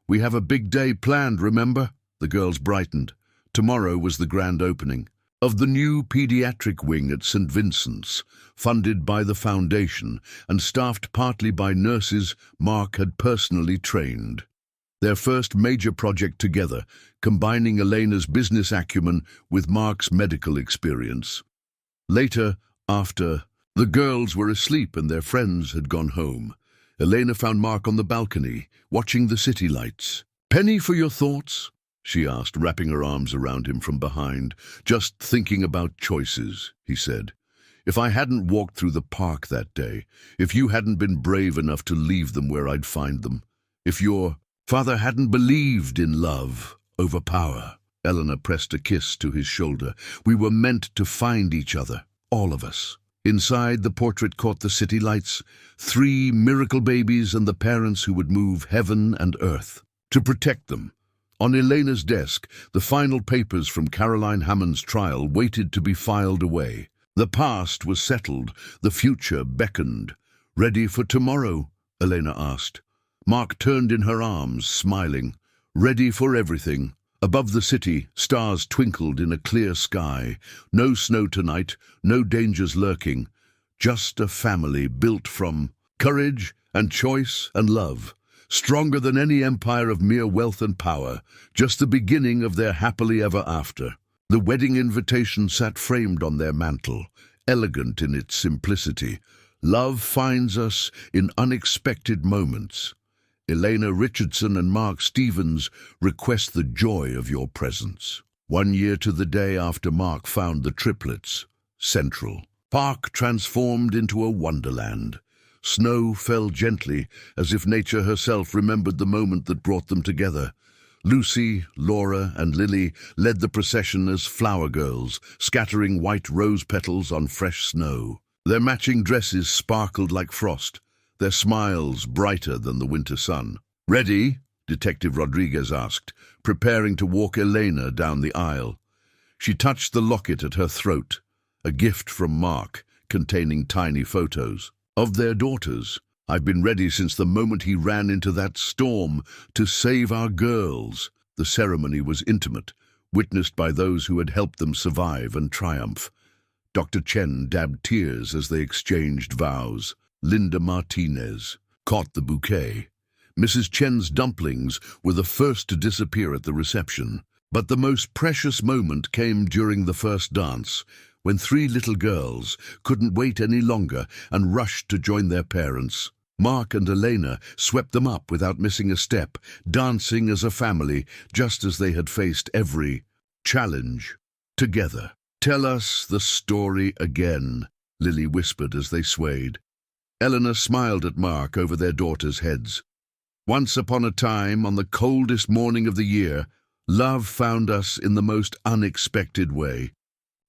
We have a big day planned, remember? The girls brightened. Tomorrow was the grand opening of the new pediatric wing at St. Vincent's, funded by the foundation and staffed partly by nurses Mark had personally trained. Their first major project together, combining Elena's business acumen with Mark's medical experience. Later, after the girls were asleep and their friends had gone home, Elena found Mark on the balcony, watching the city lights. "Penny for your thoughts?" she asked, wrapping her arms around him from behind. "Just thinking about choices," he said. "If I hadn't walked through the park that day, if you hadn't been brave enough to leave them where I'd find them, if your father hadn't believed in love over power." Elena pressed a kiss to his shoulder. "We were meant to find each other, all of us." Inside, the portrait caught the city lights, 3 miracle babies and the parents who would move heaven and earth to protect them. On Elena's desk, the final papers from Caroline Hammond's trial waited to be filed away. The past was settled, the future beckoned. "Ready for tomorrow?" Elena asked. Mark turned in her arms, smiling. "Ready for everything." Above the city, stars twinkled in a clear sky. No snow tonight, no dangers lurking. Just a family built from courage and choice and love. Stronger than any empire of mere wealth and power. Just the beginning of their happily ever after. The wedding invitation sat framed on their mantle, elegant in its simplicity. "Love finds us in unexpected moments. Elena Richardson and Mark Stevens request the joy of your presence." 1 year to the day after Mark found the triplets, Central Park transformed into a wonderland. Snow fell gently, as if nature herself remembered the moment that brought them together. Lucy, Laura, and Lily led the procession as flower girls, scattering white rose petals on fresh snow. Their matching dresses sparkled like frost, their smiles brighter than the winter sun. "Ready?" Detective Rodriguez asked, preparing to walk Elena down the aisle. She touched the locket at her throat, a gift from Mark, containing tiny photos of their daughters. "I've been ready since the moment he ran into that storm to save our girls." The ceremony was intimate, witnessed by those who had helped them survive and triumph. Dr. Chen dabbed tears as they exchanged vows. Linda Martinez caught the bouquet. Mrs. Chen's dumplings were the first to disappear at the reception. But the most precious moment came during the first dance, when 3 little girls couldn't wait any longer and rushed to join their parents. Mark and Elena swept them up without missing a step, dancing as a family, just as they had faced every challenge together. "Tell us the story again," Lily whispered as they swayed. Elena smiled at Mark over their daughters' heads. "Once upon a time, on the coldest morning of the year, love found us in the most unexpected way.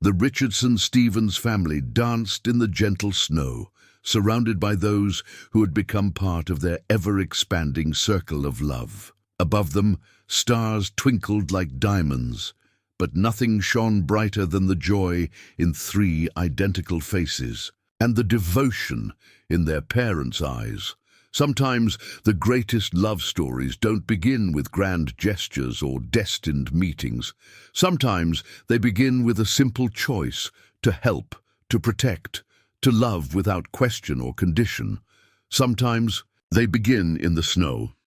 The Richardson-Stevens family danced in the gentle snow, surrounded by those who had become part of their ever-expanding circle of love. Above them, stars twinkled like diamonds, but nothing shone brighter than the joy in 3 identical faces, and the devotion in their parents' eyes. Sometimes the greatest love stories don't begin with grand gestures or destined meetings. Sometimes they begin with a simple choice to help, to protect, to love without question or condition. Sometimes they begin in the snow,